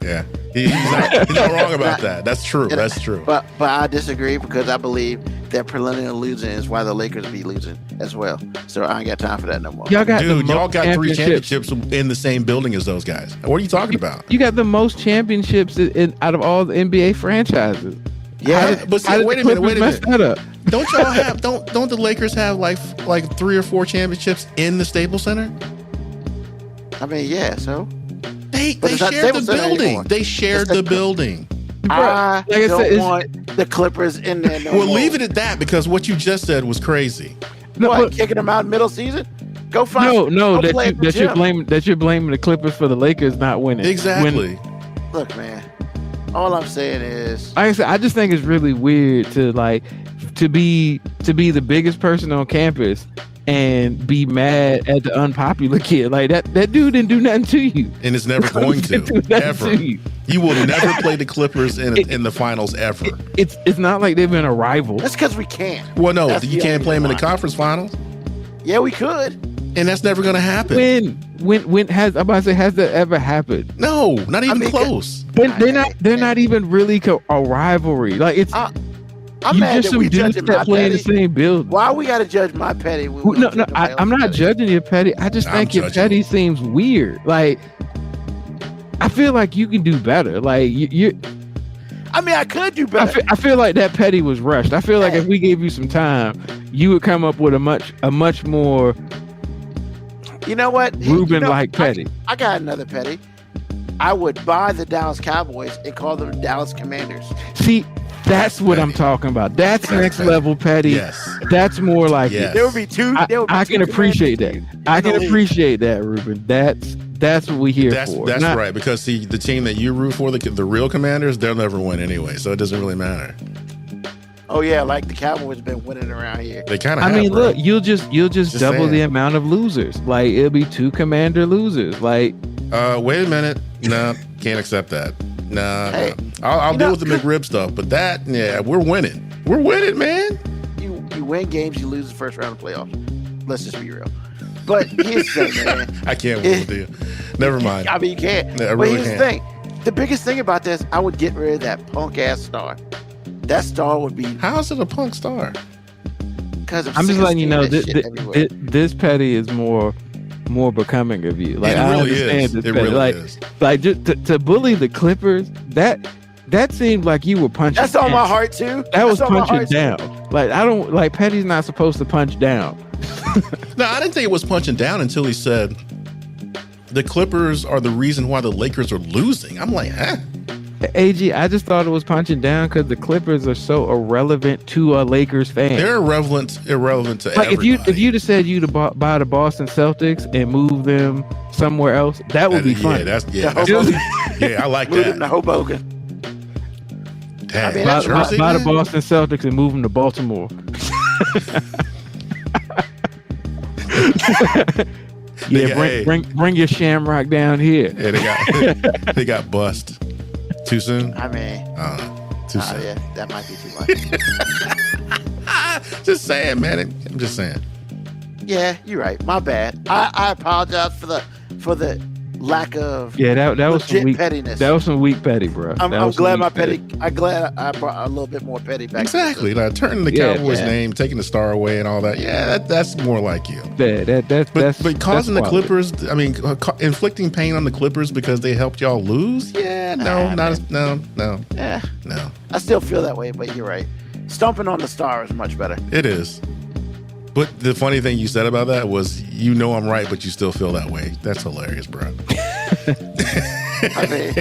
Yeah, he's not wrong about that. That's true. That's true. But I disagree, because I believe that perennial losing is why the Lakers be losing as well. So I ain't got time for that no more. Y'all got 3 championships in the same building as those guys. What are you talking about? You got the most championships out of all the NBA franchises. Yeah, but see, wait a minute. That up? Don't y'all have? Don't the Lakers have like 3 or 4 championships in the Staples Center? I mean, yeah. So they shared the building. They shared the building. I don't want the Clippers in there. Well, leave it at that, because what you just said was crazy. Kicking them out middle season? Go find. No, that you're blaming the Clippers for the Lakers not winning. Exactly. Look, man. All I'm saying is, like I said, I just think it's really weird to be the biggest person on campus and be mad at the unpopular kid. Like that dude didn't do nothing to you, and it's never going to ever. You will never play the Clippers in the finals ever. It's not like they've been a rival. That's because we can't. Well, no, you can't play them in the conference finals. Yeah, we could. And that's never going to happen. When has I'm about to say, has that ever happened? No, not even close. They're not even really a rivalry. Like it's. I'm you mad just that some we dudes judging that my play in the petty. same building. Why we gotta judge my petty? No, I'm not judging your petty. I just think your petty seems weird. Like I feel like you can do better. Like you I mean, I could do better. I feel like that petty was rushed. I feel like if we gave you some time, you would come up with a much more. You know what? Ruben-like petty. I got another petty. I would buy the Dallas Cowboys and call them Dallas Commanders. See, that's what I'm talking about. That's next level petty. Yes. That's more like it. There would be two. I can appreciate that. I can appreciate that, Ruben. That's what we here for. That's right. Because see, the team that you root for, the real Commanders, they'll never win anyway, so it doesn't really matter. Oh yeah, like the Cowboys been winning around here. They kind of. I mean, look, you'll just double saying. the amount of losers. Like it'll be 2 Commander losers. Like, wait a minute. No, can't accept that. Nah, Hey, I'll deal with the McRib stuff, but we're winning. We're winning, man. You win games, you lose the first round of playoffs. Let's just be real. But here's the thing, man. I can't win with you. Never mind. I mean, you can't. Yeah, I but really here's the thing. The biggest thing about this, I would get rid of that punk ass star. That star would be How is it a punk star? because I'm just letting you know this petty is more becoming of you. Like It I really understand is. this It petty. really like, is. Like just to bully the Clippers, that seemed like you were punching. That's on down. my heart too. That was That's on my punching heart, too. down. Like I don't like Petty's not supposed to punch down. No, I didn't think it was punching down until he said the Clippers are the reason why the Lakers are losing. I'm like, huh? AG, I just thought it was punching down because the Clippers are so irrelevant to a Lakers fan. They're irrelevant to like everybody. if you'd have said you'd buy the Boston Celtics and move them somewhere else, that would be fun. Yeah, I like Move them that. to Hoboken. Damn, I mean, buy, Jersey, buy the man? Boston Celtics and move them to Baltimore. Yeah, bring your Shamrock down here. Yeah, they got bust. Too soon? I mean, Too soon. yeah, that might be too much. Just saying, man. I'm just saying. Yeah, you're right. My bad. I apologize for the lack of Yeah, that was some legit weak pettiness. That was some weak petty, bro. I'm glad my petty. I'm glad I brought a little bit more petty back. Exactly. Like turning the Cowboys' name, taking the star away, and all that. Yeah, that's more like you. But causing the Clippers, I mean, inflicting pain on the Clippers because they helped y'all lose. Yeah, no. Yeah, No. I still feel that way, but you're right. Stomping on the star is much better. It is. But the funny thing you said about that was, I'm right, but you still feel that way. That's hilarious, bro. I mean,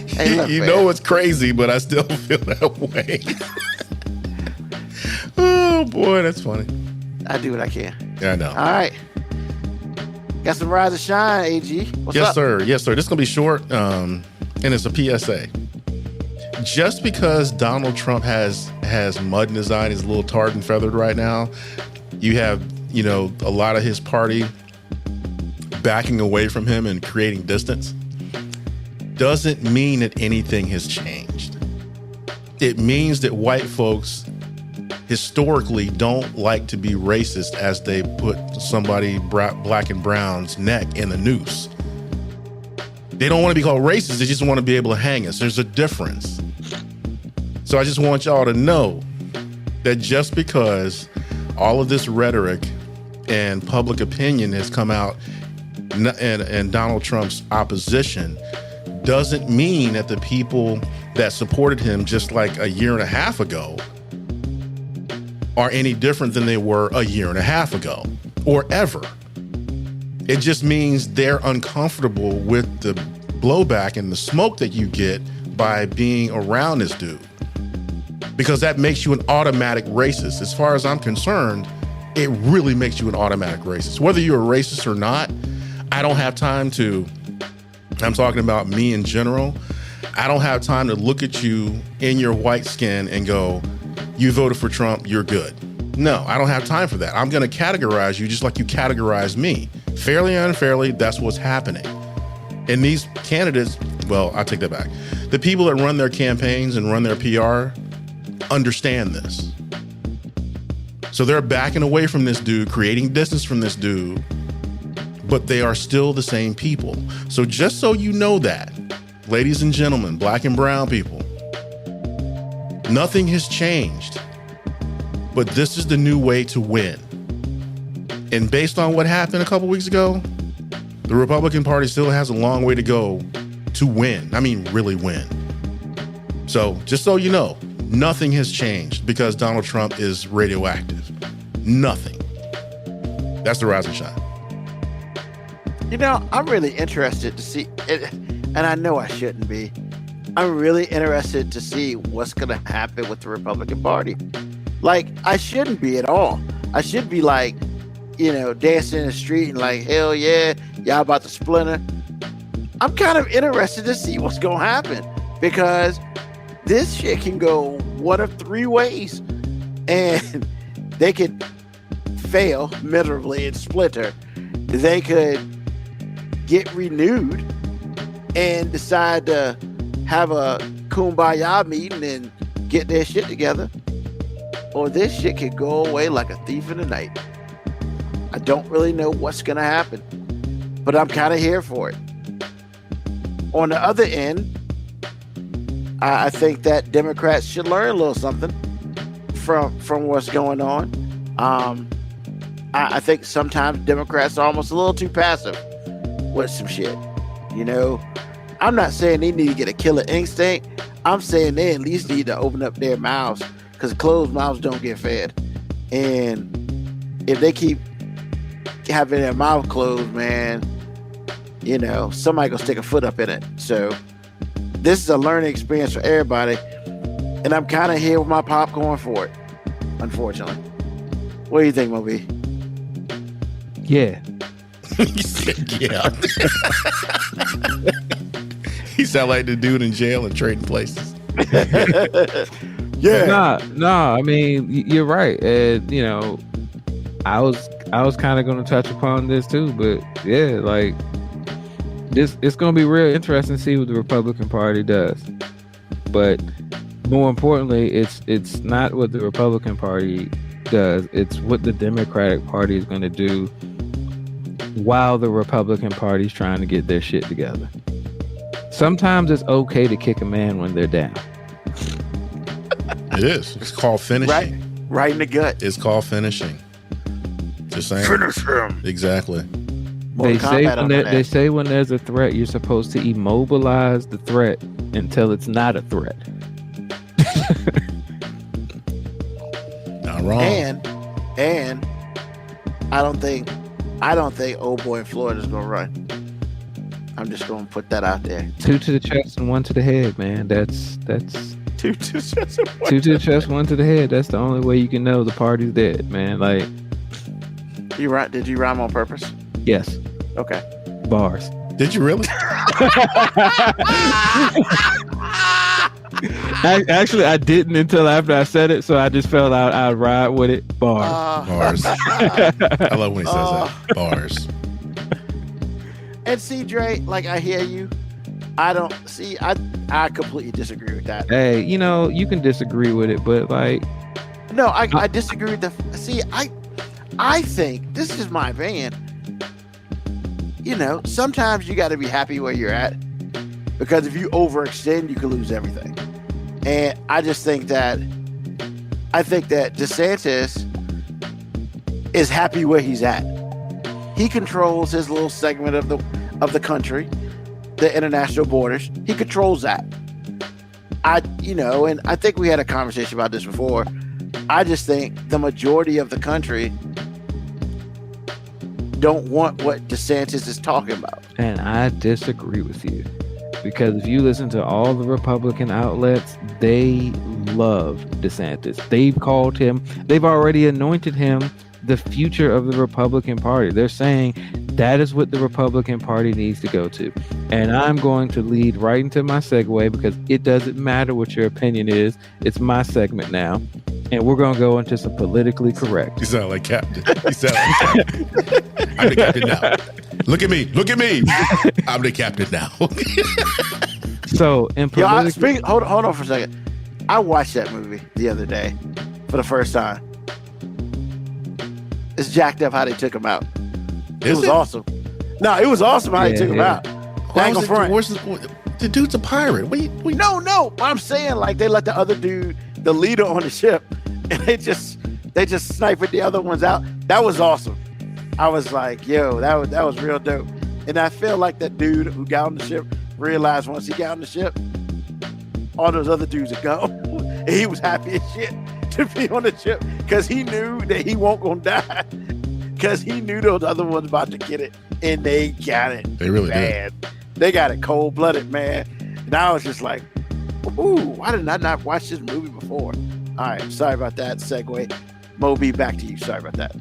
hey, look, You man. know it's crazy, but I still feel that way. Oh boy, that's funny. I do what I can. Yeah, I know. All right. Got some rise and shine, AG. What's Yes, up? sir. Yes, sir. This is gonna be short, and it's a PSA. Just because Donald Trump has mud in his eye and he's a little tarred and feathered right now, you have a lot of his party backing away from him and creating distance, doesn't mean that anything has changed. It means that white folks historically don't like to be racist as they put somebody black and brown's neck in the noose. They don't want to be called racist. They just want to be able to hang us. There's a difference. So I just want y'all to know that just because all of this rhetoric and public opinion has come out and Donald Trump's opposition doesn't mean that the people that supported him just like a year and a half ago are any different than they were a year and a half ago or ever. It just means they're uncomfortable with the blowback and the smoke that you get by being around this dude, because that makes you an automatic racist. As far as I'm concerned, it really makes you an automatic racist. Whether you're a racist or not, I don't have time to, I'm talking about me in general, I don't have time to look at you in your white skin and go, you voted for Trump, you're good. No, I don't have time for that. I'm going to categorize you just like you categorize me. Fairly or unfairly, that's what's happening. And these candidates, well, I take that back. The people that run their campaigns and run their PR understand this. So they're backing away from this dude, creating distance from this dude, but they are still the same people. So just so you know that, ladies and gentlemen, black and brown people, nothing has changed, but this is the new way to win. And based on what happened a couple weeks ago, the Republican Party still has a long way to go to win. I mean, really win. So just so you know, nothing has changed because Donald Trump is radioactive. Nothing. That's the rise and shine. You know, I'm really interested to see it, and I know I shouldn't be. I'm really interested to see what's going to happen with the Republican Party. Like, I shouldn't be at all. I should be like, you know, dancing in the street and like, hell yeah, y'all about to splinter. I'm kind of interested to see what's going to happen because this shit can go one of three ways. And they could fail miserably and splinter. They could get renewed and decide to have a kumbaya meeting and get their shit together. Or this shit could go away like a thief in the night. I don't really know what's going to happen, but I'm kind of here for it. On the other end, I think that Democrats should learn a little something from what's going on. I think sometimes Democrats are almost a little too passive with some shit. You know, I'm not saying they need to get a killer instinct. I'm saying they at least need to open up their mouths because closed mouths don't get fed. And if they keep having their mouth closed, man, you know, somebody gonna stick a foot up in it. So this is a learning experience for everybody. And I'm kind of here with my popcorn for it, unfortunately. What do you think, Moby? Yeah. He said, yeah. He sound like the dude in jail and trading places. Yeah. Nah. I mean, you're right. And you know, I was kind of going to touch upon this too, but yeah, like it's going to be real interesting to see what the Republican Party does. But more importantly, it's not what the Republican Party does. It's what the Democratic Party is going to do while the Republican Party is trying to get their shit together. Sometimes it's okay to kick a man when they're down. It is. It's called finishing. Right in the gut. It's called finishing. Just saying. Finish him. Exactly. They say when there's a threat, you're supposed to immobilize the threat until it's not a threat. Not wrong. And I don't think old boy in Florida's gonna run. I'm just gonna put that out there. 2 to the chest and 1 to the head, man. That's 2 to the chest. 2 to the chest, 1 to the head. That's the only way you can know the party's dead, man. Like, Did you rhyme on purpose? yes, Okay. bars. Did you really? Actually, I didn't until after I said it, so I just felt I'd ride with it. Bars. Bars. I love when he says that. Bars. And see, Dre, like I hear you. I completely disagree with that. Hey, you know, you can disagree with it, but like, No, I disagree with I think, this is my opinion, you know, sometimes you got to be happy where you're at because if you overextend, you can lose everything. And I think that DeSantis is happy where he's at. He controls his little segment of the country, the international borders. He controls that. And I think we had a conversation about this before. I just think the majority of the country don't want what DeSantis is talking about. and I disagree with you because if you listen to all the Republican outlets, they love DeSantis. They've already anointed him the future of the Republican Party. They're saying that is what the Republican Party needs to go to. And I'm going to lead right into my segue because it doesn't matter what your opinion is. It's my segment now. And we're going to go into some politically correct. You sound like Captain. I'm the captain now. Look at me. I'm the captain now. So, in political... Hold on for a second. I watched that movie the other day for the first time. It's jacked up how they took him out. It Is was awesome. No, it was awesome how they took him out. Why Ain't was gonna it, front. the dude's a pirate. No. I'm saying like they let the other dude, the leader on the ship, and they just sniped the other ones out. That was awesome. I was like, yo, that was real dope. And I feel like that dude who got on the ship realized once he got on the ship, all those other dudes would go. And he was happy as shit to be on the ship because he knew that he won't gonna die. Because he knew those other ones about to get it, and they got it. They really did. They got it cold-blooded, man. And I was just like, ooh, why did I not watch this movie before? All right, sorry about that segue. Moby, back to you. Sorry about that.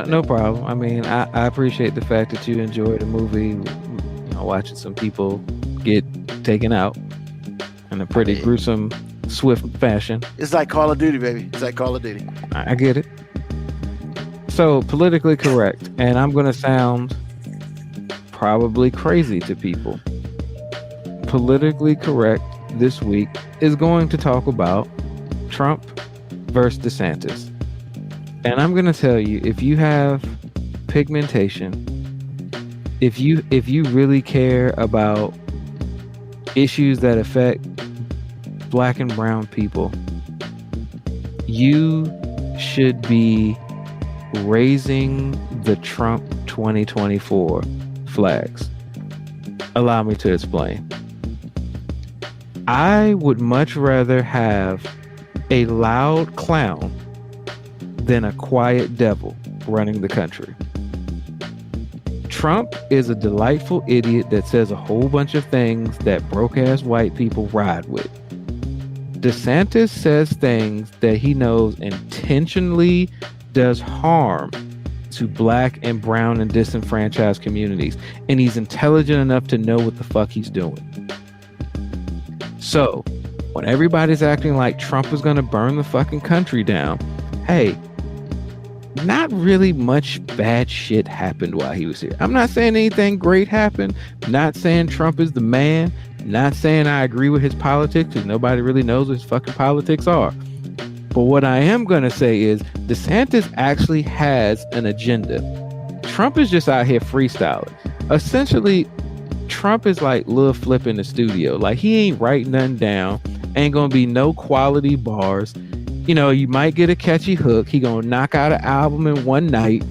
No problem. I mean, I appreciate the fact that you enjoyed the movie. You know, watching some people get taken out in a pretty gruesome, swift fashion. It's like Call of Duty, baby. It's like Call of Duty. I get it. So, politically correct, and I'm going to sound probably crazy to people. Politically correct this week is going to talk about Trump versus DeSantis. And I'm going to tell you, if you have pigmentation, if you really care about issues that affect black and brown people, you should be raising the Trump 2024 flags. Allow me to explain. I would much rather have a loud clown than a quiet devil running the country. Trump is a delightful idiot that says a whole bunch of things that broke-ass white people ride with. DeSantis says things that he knows intentionally does harm to black and brown and disenfranchised communities, and he's intelligent enough to know what the fuck he's doing. So when everybody's acting like Trump is going to burn the fucking country down, hey, not really much bad shit happened while he was here. I'm not saying anything great happened, not saying Trump is the man, not saying I agree with his politics, because nobody really knows what his fucking politics are. But what I am going to say is DeSantis actually has an agenda. Trump is just out here freestyling. Essentially, Trump is like Lil Flip in the studio. Like, he ain't writing nothing down. Ain't going to be no quality bars. You know, you might get a catchy hook. He going to knock out an album in one night.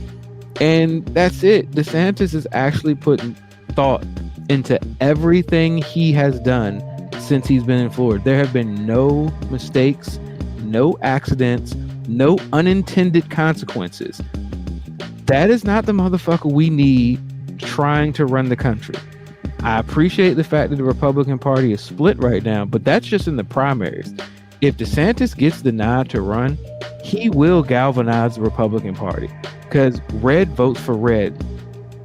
And that's it. DeSantis is actually putting thought into everything he has done since he's been in Florida. There have been no mistakes, no accidents, no unintended consequences. That is not the motherfucker we need trying to run the country. I appreciate the fact that the Republican Party is split right now, but that's just in the primaries. If DeSantis gets the nod to run, he will galvanize the Republican Party, because red votes for red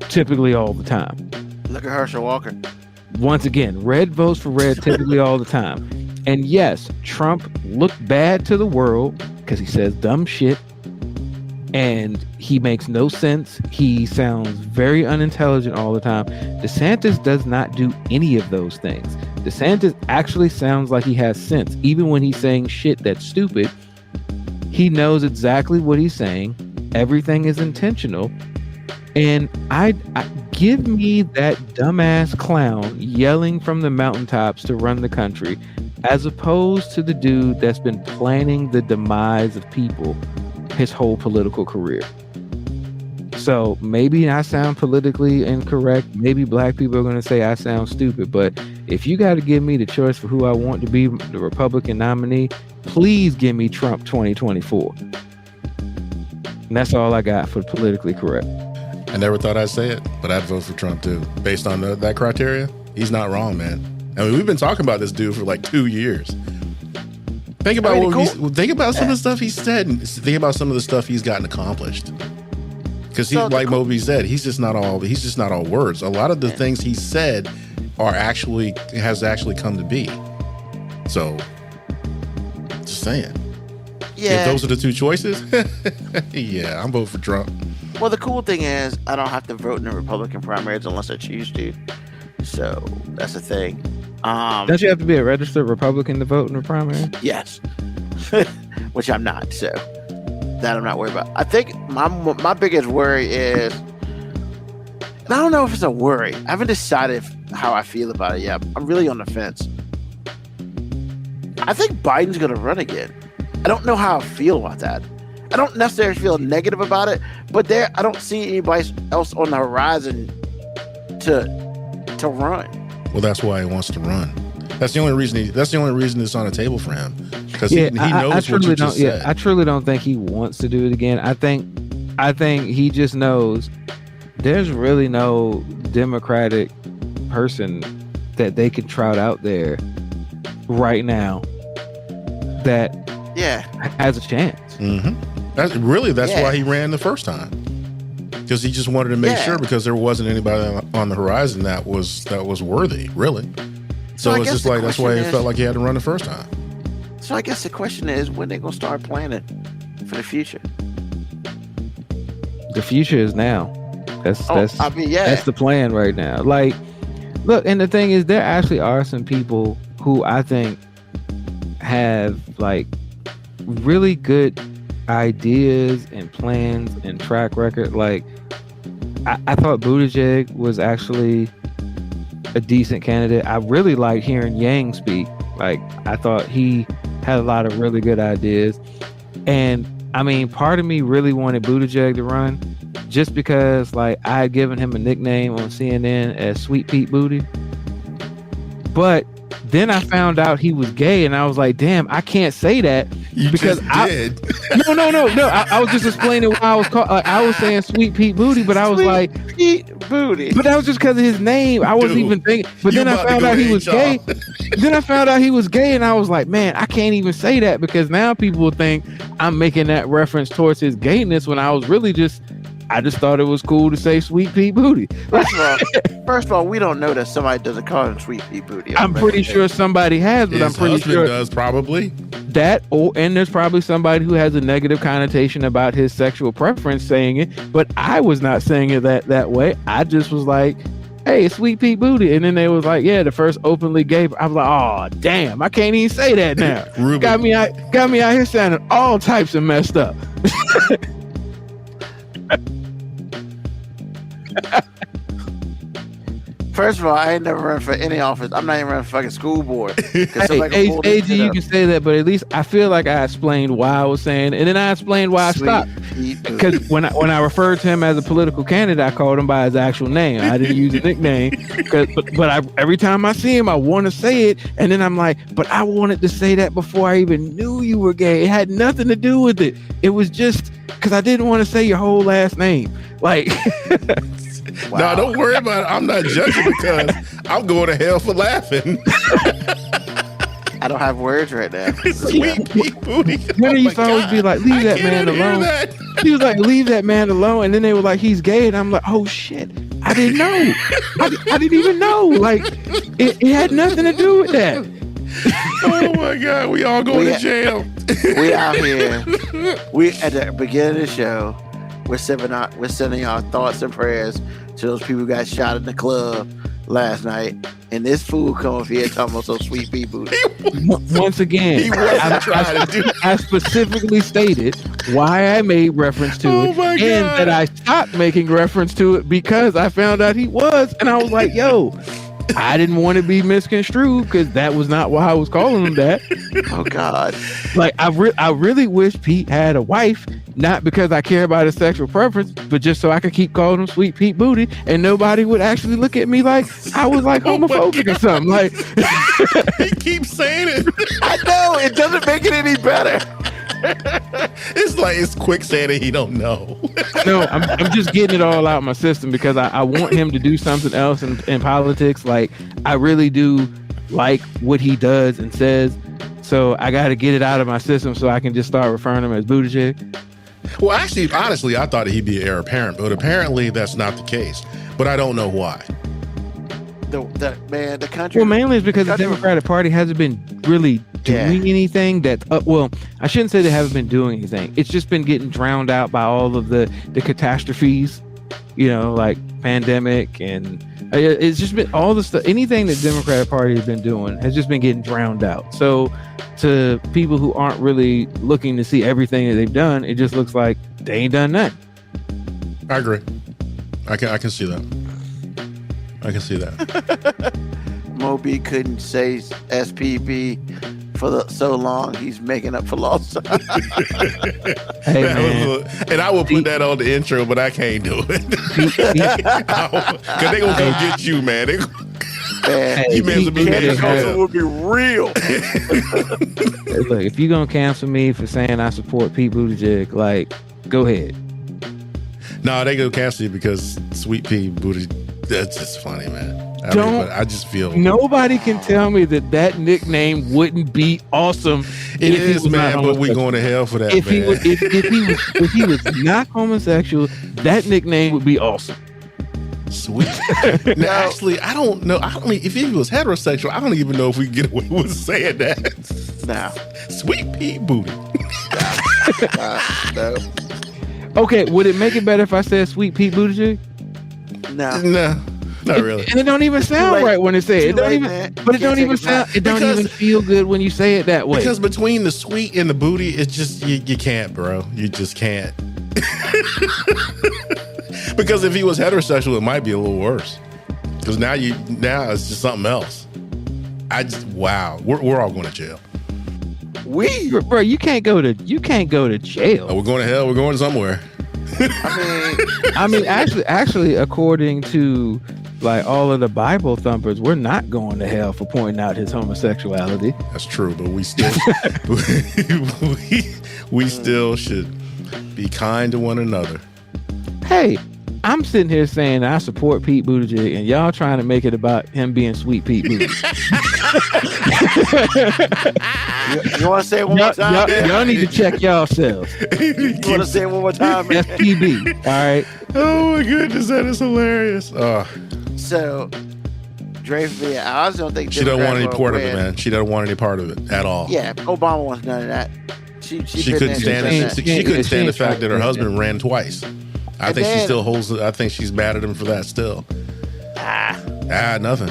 typically all the time. Look at Herschel Walker. Once again, red votes for red typically all the time. And yes, Trump looked bad to the world because he says dumb shit and he makes no sense. He sounds very unintelligent all the time. DeSantis does not do any of those things. DeSantis actually sounds like he has sense. Even when he's saying shit that's stupid, he knows exactly what he's saying. Everything is intentional. And I give me that dumbass clown yelling from the mountaintops to run the country, as opposed to the dude that's been planning the demise of people his whole political career. So maybe I sound politically incorrect. Maybe black people are going to say I sound stupid. But if you got to give me the choice for who I want to be the Republican nominee, please give me Trump 2024. And that's all I got for politically correct. I never thought I'd say it, but I'd vote for Trump too. Based on that criteria, he's not wrong, man. I mean, we've been talking about this dude for like 2 years. Think about think about some of the stuff he said, and think about some of the stuff he's gotten accomplished. Because he, like Moby said, he's just not all words. A lot of the things he said has actually come to be. So, just saying. Yeah. If those are the two choices, yeah, I'm voting for Trump. Well, the cool thing is I don't have to vote in the Republican primaries unless I choose to. So that's the thing. Don't you have to be a registered Republican to vote in the primary? Yes. Which I'm not. So that I'm not worried about. I think my biggest worry is, and I don't know if it's a worry. I haven't decided how I feel about it yet. I'm really on the fence. I think Biden's going to run again. I don't know how I feel about that. I don't necessarily feel negative about it, but I don't see anybody else on the horizon to run. Well, that's why he wants to run. That's the only reason. That's the only reason it's on the table for him, because he knows what you just said. I truly don't think he wants to do it again. I think he just knows there's really no Democratic person that they can trot out there right now that has a chance. Mm-hmm. That's why he ran the first time, because he just wanted to make sure, because there wasn't anybody on the horizon that was worthy, really. So it's just like that's why he felt like he had to run the first time. So I guess the question is, when they gonna start planning for the future? The future is now. That's the plan right now. Like, look, and the thing is, there actually are some people who I think have like really good ideas and plans and track record. Like, I thought Buttigieg was actually a decent candidate. I really like hearing Yang speak. Like, I thought he had a lot of really good ideas. And I mean, part of me really wanted Buttigieg to run just because, like, I had given him a nickname on CNN as Sweet Pete Booty. But then I found out he was gay, and I was like, damn, I can't say that. Because I did. No. I was just explaining why I was called. I was saying Sweet Pete Booty, but I was like Pete Booty. But that was just because of his name. I wasn't even thinking. But then I found out he was gay. Then I found out he was gay, and I was like, man, I can't even say that, because now people will think I'm making that reference towards his gayness when I was really I just thought it was cool to say Sweet Pete Booty. First of all, we don't know that somebody doesn't call him Sweet Pete Booty. I'm pretty sure somebody has, but I'm pretty sure does probably that. And there's probably somebody who has a negative connotation about his sexual preference saying it, but I was not saying it that way. I just was like, hey, Sweet Pete Booty. And then they was like, yeah, the first openly gay. I was like, oh, damn, I can't even say that now. got me out here sounding all types of messed up. First of all, I ain't never run for any office. I'm not even running for fucking school board. Hey, AG, you can say that, but at least I feel like I explained why I was saying, and then I explained why I stopped. Because when I referred to him as a political candidate, I called him by his actual name. I didn't use a nickname. But every time I see him, I want to say it, and then I'm like, but I wanted to say that before I even knew you were gay. It had nothing to do with it. It was just because I didn't want to say your whole last name. Like, wow. No, don't worry about it. I'm not judging, because I'm going to hell for laughing. I don't have words right now. Sweet Pete Booty. Then he used to always be like, leave that man alone. He was like, leave that man alone. And then they were like, he's gay. And I'm like, oh shit, I didn't know. I didn't even know. Like, it had nothing to do with that. Oh my God, we all going to jail. We out here. We at the beginning of the show, we're sending our thoughts and prayers to those people who got shot in the club last night. And this fool come up here talking about some Sweet Pete Booty. Once again, I specifically stated why I made reference to it, and that I stopped making reference to it because I found out he was, and I was like, yo, I didn't want to be misconstrued, because that was not why I was calling him that. Oh God! Like, I really wish Pete had a wife, not because I care about his sexual preference, but just so I could keep calling him Sweet Pete Booty, and nobody would actually look at me like I was like homophobic or something. Like, he keeps saying it. I know, it doesn't make it any better. It's like it's quicksand and he don't know. No, I'm just getting it all out of my system, because I want him to do something else in politics. Like, I really do like what he does and says, so I got to get it out of my system so I can just start referring to him as Buttigieg. Well, actually, honestly, I thought he'd be an heir apparent, but apparently that's not the case. But I don't know why. The country. Well, mainly it's because the Democratic Party hasn't been really doing anything that. Well, I shouldn't say they haven't been doing anything. It's just been getting drowned out by all of the catastrophes like pandemic, and it's just been all the stuff. Anything the Democratic Party has been doing has just been getting drowned out. So to people who aren't really looking to see everything that they've done, it just looks like they ain't done nothing. I agree. I can see that. I can see that. Moby couldn't say SPB for so long. He's making up for lost time. Hey, man. And I will put that on the intro, but I can't do it. Because they gonna come get you, man. You may as well be Cancel there. culture will be real. Look, if you're gonna cancel me for saying I support Pete Buttigieg, like, go ahead. No, they go cancel you because Sweet Pea Booty. That's just funny, man. I just feel Nobody can tell me that nickname wouldn't be awesome. it if he is, was not man. But we homosexual. going to hell for that, If man. if he was not homosexual, that nickname would be awesome. Sweet. Now, actually, I don't know. If he was heterosexual, I don't even know if we can get away with saying that. Now, Sweet Pea Booty. no, Okay, would it make it better if I said Sweet Pete Buttigieg? no. No, not really. And it don't even sound late. right when it says it. Too Don't late, even, man. but it You don't can't even take it back. sound. It don't Because- even feel good when you say it that way. Because between the sweet and the booty, it's just you can't, bro. You just can't. Because if he was heterosexual, it might be a little worse. Because now it's just something else. Wow, we're all going to jail. Bro, you can't go to jail. Oh, we're going to hell. We're going somewhere. I mean, actually, according to like all of the Bible thumpers, we're not going to hell for pointing out his homosexuality. That's true, but we still we still should be kind to one another. Hey, I'm sitting here saying I support Pete Buttigieg, and y'all trying to make it about him being Sweet Pete Buttigieg. You want to say it one more time? man? Y'all need to check yourselves. You want to say it one more time? man? FPB, all right? Oh my goodness, that is hilarious. So, Dre, I just don't think She doesn't want any Democrats part of will it, win. man. She doesn't want any part of it at all. Yeah, Obama wants none of that. She Couldn't stand She it. ain't- She couldn't she stand the ain't fact that her fighting husband ran twice. I And think she then- still holds. I think she's mad at him for that still. Nothing.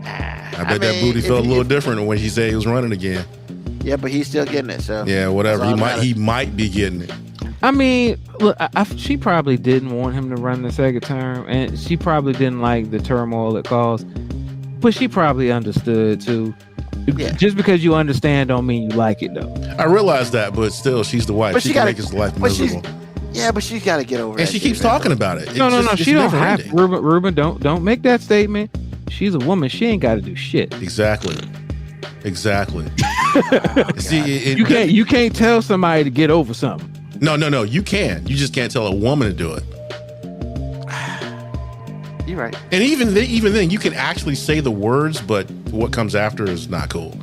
I bet that booty felt a little different when she said he was running again. Yeah, but he's still getting it. So Yeah, whatever. That's all that He matters. might be getting it. I mean, look, she probably didn't want him to run the second term, and she probably didn't like the turmoil it caused. But she probably understood too. Yeah. Just because you understand don't mean you like it though. I realize that, but still, she's the wife. But She she can gotta- make his life but she's- miserable, yeah, but she's got to get over it. and she keeps talking about it. No. It's She don't never have ending. Ruben. Don't make that statement. She's a woman. She ain't got to do shit. Exactly. See, You can't tell somebody to get over something. No. You can. You just can't tell a woman to do it. You're right. And even then, you can actually say the words, but what comes after is not cool.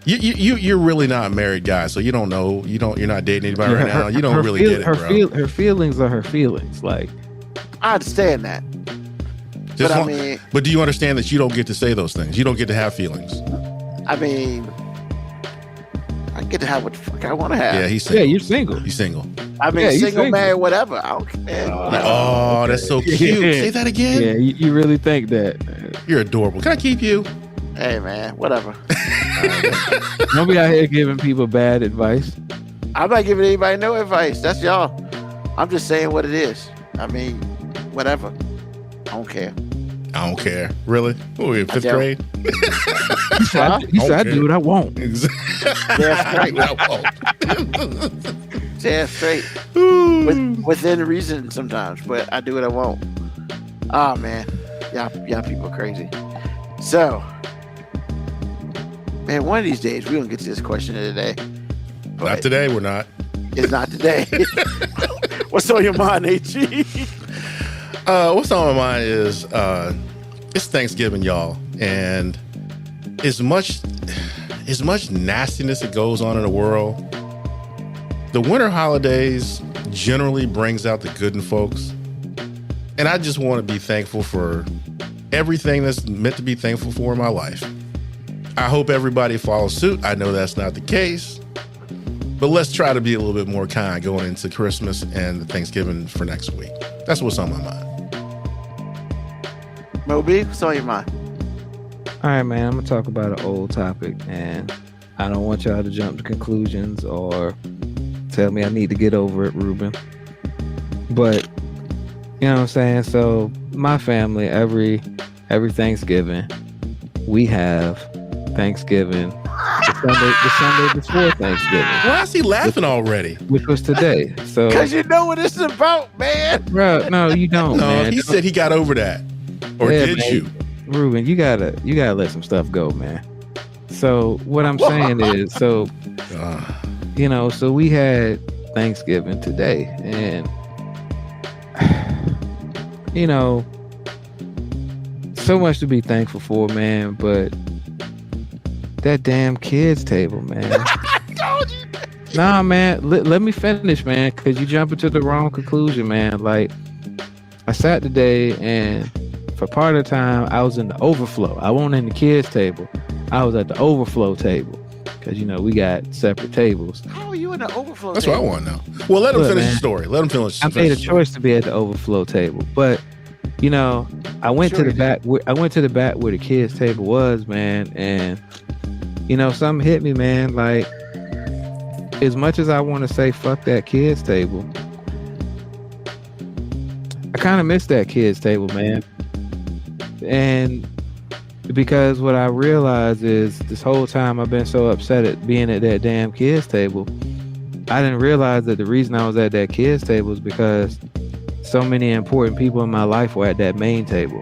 You're really not a married guy, so you don't know. You're not dating anybody right now. You don't really get it, bro. Her feelings are her feelings. Like, I understand that. Just but I long- mean- but do you understand that you don't get to say those things? You don't get to have feelings. I mean, I get to have what the fuck I want to have. Yeah, he's yeah, single. you're single. He's single. I mean, yeah, he's single, single. married, whatever. I don't care. Oh, that's so cute. Yeah. Say that again. Yeah, you really think that? You're adorable. Can I keep you? Hey, man, whatever. Don't be out here giving people bad advice. I'm not giving anybody no advice. That's y'all. I'm just saying what it is. I mean, whatever. I don't care. I don't care. Really? What were we in fifth don't. grade? He said, I Okay. do what I want. Yeah, straight. Yeah, straight. Within reason sometimes, but I do what I want. Oh man, y'all people are crazy. So, man, one of these days we're gonna get to this question of the day. Not today. We're not. It's not today. What's on your mind, HG? What's on my mind is it's Thanksgiving, y'all, and as much nastiness that goes on in the world, the winter holidays generally brings out the good in folks, and I just want to be thankful for everything that's meant to be thankful for in my life. I hope everybody follows suit. I know that's not the case, but let's try to be a little bit more kind going into Christmas and Thanksgiving for next week. That's what's on my mind. Moby, what's on your mind? All right, man. I'm gonna talk about an old topic, and I don't want y'all to jump to conclusions or tell me I need to get over it, Ruben. But you know what I'm saying? So my family, every Thanksgiving, we have Thanksgiving the Sunday before Thanksgiving. Why is he laughing already? Which was today. So Because you know what this is about, man. bro, no, you don't, No, man. he said he got over that. Or Yeah, did man. you? Ruben, you gotta let some stuff go, man. So what I'm saying is, so you know, so we had Thanksgiving today, and you know, so much to be thankful for, man. But that damn kids table, man. I told you. Nah, man. Let me finish, man, because you jumping to the wrong conclusion, man. Like, I sat today, and for part of the time, I was in the overflow. I wasn't in the kids table. I was at the overflow table because you know we got separate tables. How are you in the overflow? That's table? what I want to know. Well, let him Look, finish man. the story. Let him finish. I made a choice to be at the overflow table, but you know, I went Sure to the you back. I went to the back where the kids' table was, man, and you know, something hit me, man. Like, as much as I want to say fuck that kids' table, I kind of miss that kids' table, man. And because what I realized is this whole time I've been so upset at being at that damn kids' table, I didn't realize that the reason I was at that kids' table is because so many important people in my life were at that main table.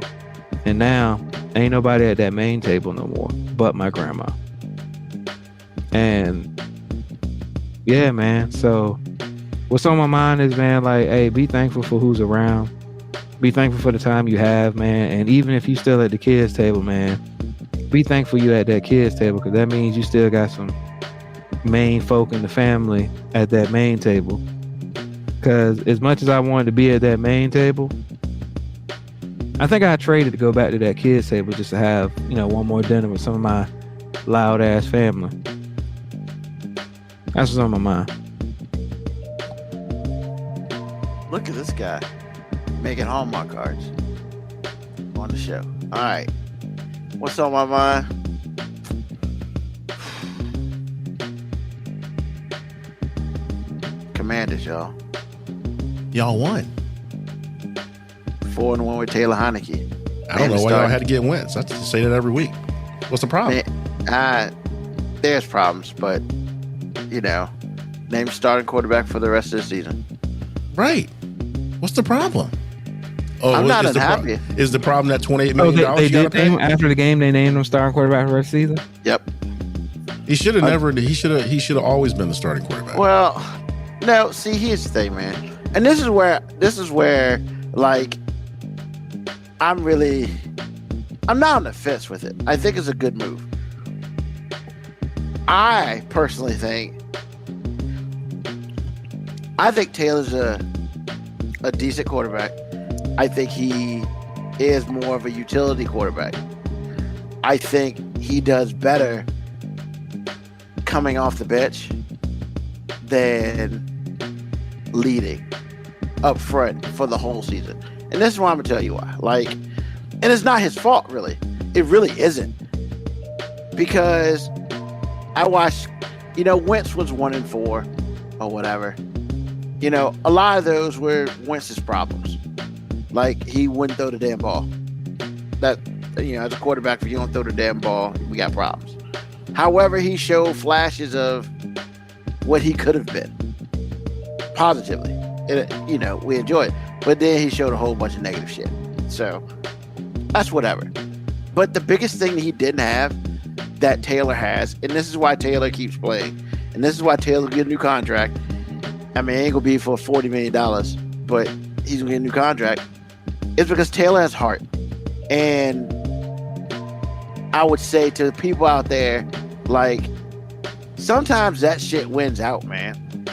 And now ain't nobody at that main table no more but my grandma. And yeah, man. So what's on my mind is, man, like, hey, be thankful for who's around. Be thankful for the time you have, man. And even if you still at the kids' table, man, be thankful you at that kids' table, because that means you still got some main folk in the family at that main table. Because as much as I wanted to be at that main table, I think I traded to go back to that kids' table just to have, you know, one more dinner with some of my loud ass family. That's what's on my mind. Look at this guy making Hallmark cards on the show. All right. What's on my mind? Commanders, y'all. Y'all won. 4-1 with Taylor Heineke. I don't know why y'all had to get Wentz. I just say that every week. What's the problem? There's problems, but you know, name starting quarterback for the rest of the season. Right. What's the problem? Oh, I'm not is unhappy. Is the problem that $28 Oh, million they you gotta did pay? name, after the game, they named him starting quarterback for the rest of the season? Yep. He should have never. He should have always been the starting quarterback. Well, no. See, here's the thing, man, and this is where, like, I'm not on the fence with it. I think it's a good move. I personally think Taylor's a decent quarterback. I think he is more of a utility quarterback. I think he does better coming off the bench than leading up front for the whole season. And this is why I'm gonna tell you why. Like, and it's not his fault, really. It really isn't. Because I watched, you know, Wentz was 1-4 or whatever. You know, a lot of those were Wentz's problems. Like, he wouldn't throw the damn ball. That, you know, as a quarterback, if you don't throw the damn ball, we got problems. However, he showed flashes of what he could have been positively. And, you know, we enjoy it. But then he showed a whole bunch of negative shit. So that's whatever. But the biggest thing that he didn't have that Taylor has, and this is why Taylor keeps playing, and this is why Taylor get a new contract. I mean, it ain't gonna be for $40 million, but he's gonna get a new contract. It's because Taylor has heart. And I would say to the people out there, like, sometimes that shit wins out, man.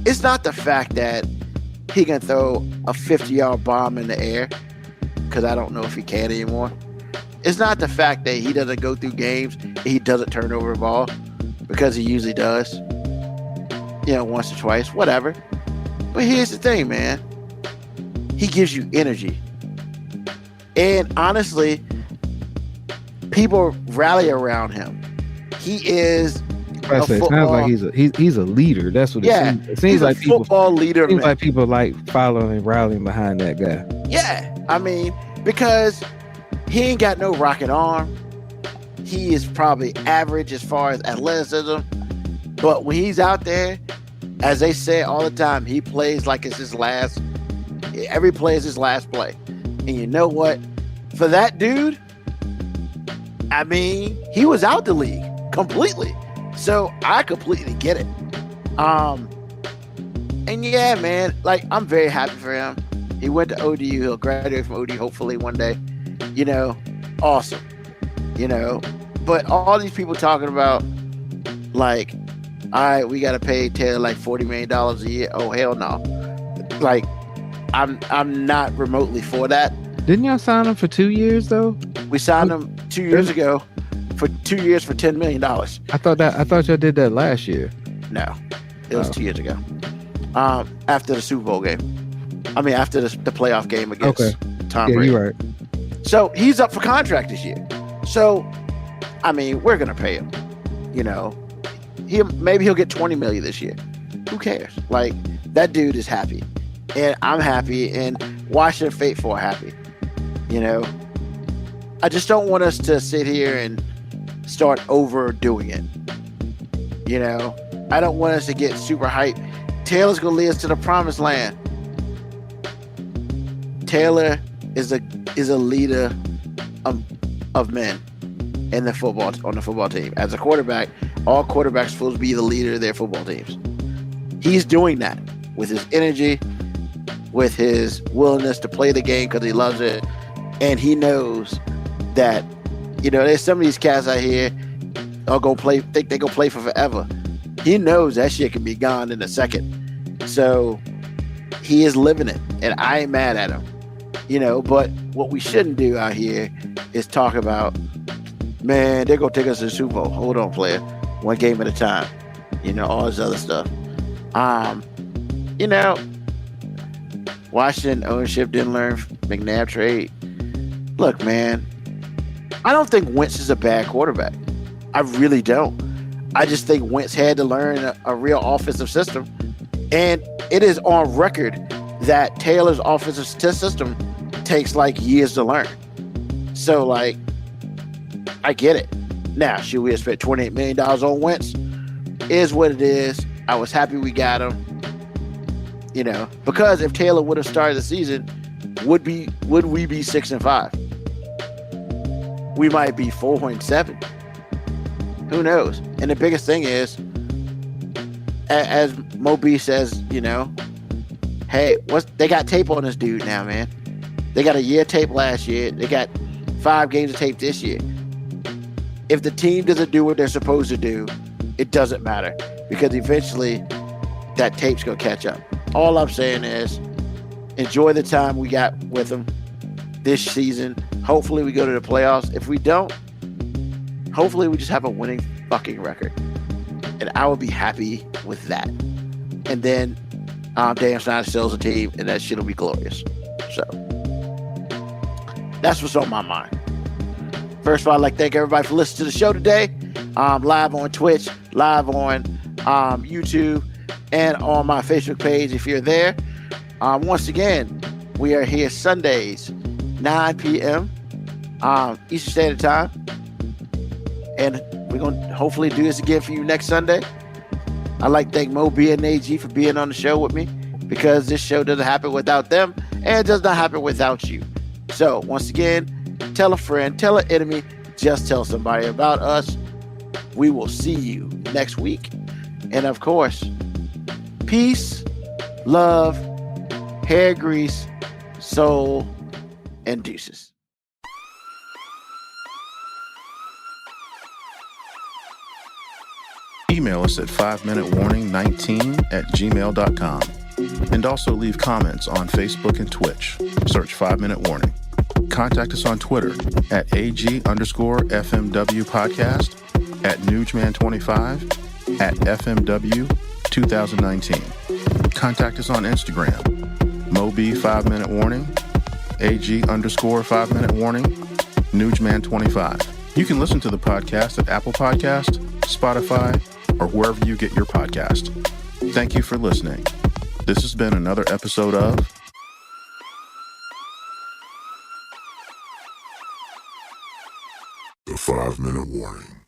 It's not the fact that he can throw a 50-yard bomb in the air, because I don't know if he can anymore. It's not the fact that he doesn't go through games and he doesn't turn over a ball, because he usually does. You know, once or twice, whatever. But here's the thing, man. he gives you energy. And honestly, people rally around him. He is I say, it sounds like he's a leader. That's what yeah, it seems he's like. a football leader. Seems like people like following and rallying behind that guy. Yeah, I mean, because he ain't got no rocket arm. He is probably average as far as athleticism. But when he's out there, as they say all the time, he plays like it's his last. Every play is his last play. And you know what? For that dude, I mean, he was out the league completely. So I completely get it. And yeah, man, like, I'm very happy for him. He went to ODU. He'll graduate from ODU hopefully one day. You know, awesome. You know, but all these people talking about, like, all right, we got to pay Taylor like $40 million a year. Oh, hell no. Like, I'm not remotely for that. Didn't y'all sign him for 2 years though? We signed him 2 years ago for 2 years for $10 million. I thought y'all did that last year. No, it was 2 years ago. After the Super Bowl game. I mean, after the playoff game against Tom Brady. You're right. So he's up for contract this year. So, I mean, we're gonna pay him. You know, maybe he'll get $20 million this year. Who cares? Like, that dude is happy, and I'm happy, and Washington faithful are happy. You know, I just don't want us to sit here and start overdoing it. You know, I don't want us to get super hyped. Taylor's gonna lead us to the promised land. Taylor is a leader of men in the football team. As a quarterback, all quarterbacks are supposed to be the leader of their football teams. He's doing that with his energy, with his willingness to play the game because he loves it, and he knows that, you know, there's some of these cats out here think they go play for forever. He knows that shit can be gone in a second. So he is living it, and I ain't mad at him. You know, but what we shouldn't do out here is talk about, man, they're going to take us to the Super Bowl. Hold on, player. One game at a time. You know, all this other stuff. You know, Washington ownership didn't learn from McNabb trade. Look, man, I don't think Wentz is a bad quarterback. I really don't. I just think Wentz had to learn a real offensive system. And it is on record that Taylor's offensive system takes like years to learn. So, like, I get it. Now, should we have spent $28 million on Wentz? Is what it is. I was happy we got him. You know, because if Taylor would have started the season, would we be 6-5? We might be 4-7. Who knows? And the biggest thing is, as Moby says, you know, hey, they got tape on this dude now, man. They got a year tape last year. They got 5 games of tape this year. If the team doesn't do what they're supposed to do, it doesn't matter, because eventually that tape's going to catch up. All I'm saying is enjoy the time we got with them this season. Hopefully we go to the playoffs. If we don't, hopefully we just have a winning fucking record. And I would be happy with that. And then Dan Snyder sells a team, and that shit will be glorious. So that's what's on my mind. First of all, I'd like to thank everybody for listening to the show today. Live on Twitch, live on YouTube, and on my Facebook page if you're there. Once again, we are here Sundays, 9 p.m. Eastern Standard Time. And we're going to hopefully do this again for you next Sunday. I'd like to thank Mo B and AG for being on the show with me, because this show doesn't happen without them, and it does not happen without you. So, once again, tell a friend, tell an enemy, just tell somebody about us. We will see you next week. And of course, peace, love, hair grease, soul, and deuces. Email us at 5minutewarning19@gmail.com. And also leave comments on Facebook and Twitch. Search 5 Minute Warning. Contact us on Twitter at AG_FMW Podcast, at Newsman25, at FMW 2019. Contact us on Instagram Moby 5 Minute Warning, AG_5 Minute Warning, Nugman25. You can listen to the podcast at Apple Podcast, Spotify, or wherever you get your podcast. Thank you for listening. This has been another episode of The 5 Minute Warning.